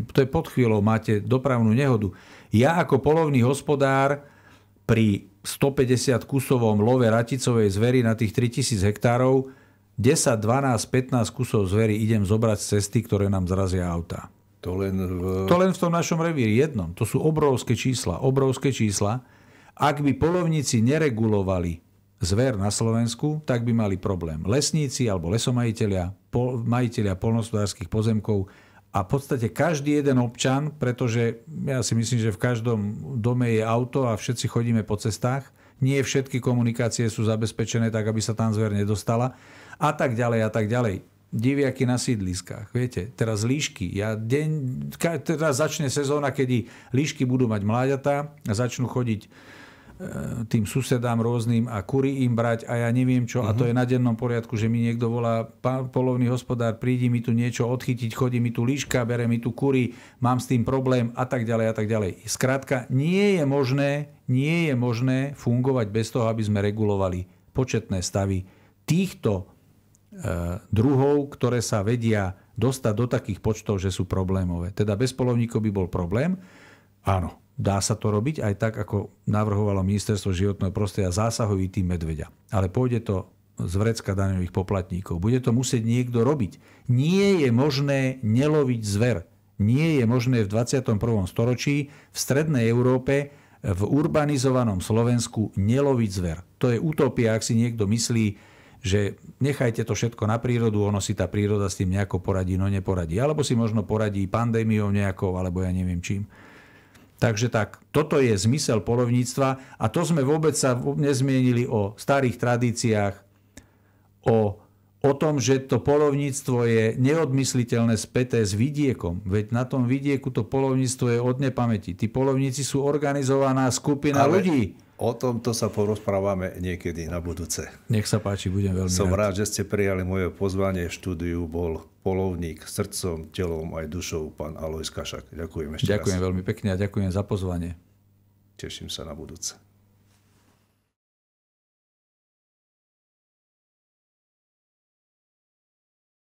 [SPEAKER 3] To je pod chvíľou, máte dopravnú nehodu. Ja ako poľovný hospodár pri 150 kusovom love raticovej zveri na tých 3000 hektárov 10, 12, 15 kusov zveri idem zobrať z cesty, ktoré nám zrazia autá. To len v tom našom revíri jednom. To sú obrovské čísla. Ak by poľovníci neregulovali zver na Slovensku, tak by mali problém lesníci alebo lesomajiteľia, majiteľia poľnohospodárskych pozemkov A v podstate každý jeden občan, pretože ja si myslím, že v každom dome je auto a všetci chodíme po cestách, nie všetky komunikácie sú zabezpečené tak, aby sa tam zver nedostala a tak ďalej a tak ďalej. Diviaky na sídliskách, viete, teraz líšky. Teraz začne sezóna, kedy líšky budú mať mláďatá a začnú chodiť tým susedám rôznym a kury im brať a ja neviem čo. A to je na dennom poriadku, že mi niekto volá, pán polovný hospodár, prídi mi tu niečo odchytiť, chodí mi tu líška, bere mi tu kury, mám s tým problém a tak ďalej a tak ďalej. Skrátka, nie je možné fungovať bez toho, aby sme regulovali početné stavy týchto druhov, ktoré sa vedia dostať do takých počtov, že sú problémové. Teda bez polovníkov by bol problém. Áno, dá sa to robiť aj tak, ako navrhovalo Ministerstvo životného prostredia, zásahový tým medveďa. Ale pôjde to z vrecka daňových poplatníkov. Bude to musieť niekto robiť. Nie je možné neloviť zver. Nie je možné v 21. storočí v strednej Európe v urbanizovanom Slovensku neloviť zver. To je utopia, ak si niekto myslí, že nechajte to všetko na prírodu, ono si tá príroda s tým nejako poradí, no neporadí. Alebo si možno poradí pandémiou nejakou, alebo ja neviem čím. Takže tak, toto je zmysel poľovníctva a to sme vôbec sa nezmienili o starých tradíciách, o tom, že to poľovníctvo je neodmysliteľné späté s vidiekom. Veď na tom vidieku to poľovníctvo je od nepamäti. Tí poľovníci sú organizovaná skupina ľudí.
[SPEAKER 2] O tomto sa porozprávame niekedy na budúce.
[SPEAKER 3] Nech sa páči, budem veľmi
[SPEAKER 2] Som rád, že ste prijali moje pozvanie. V štúdiu bol poľovník srdcom, telom aj dušou, pán Alojz Kašak. Ďakujem ešte raz.
[SPEAKER 3] Ďakujem veľmi pekne a ďakujem za pozvanie.
[SPEAKER 2] Teším sa na budúce.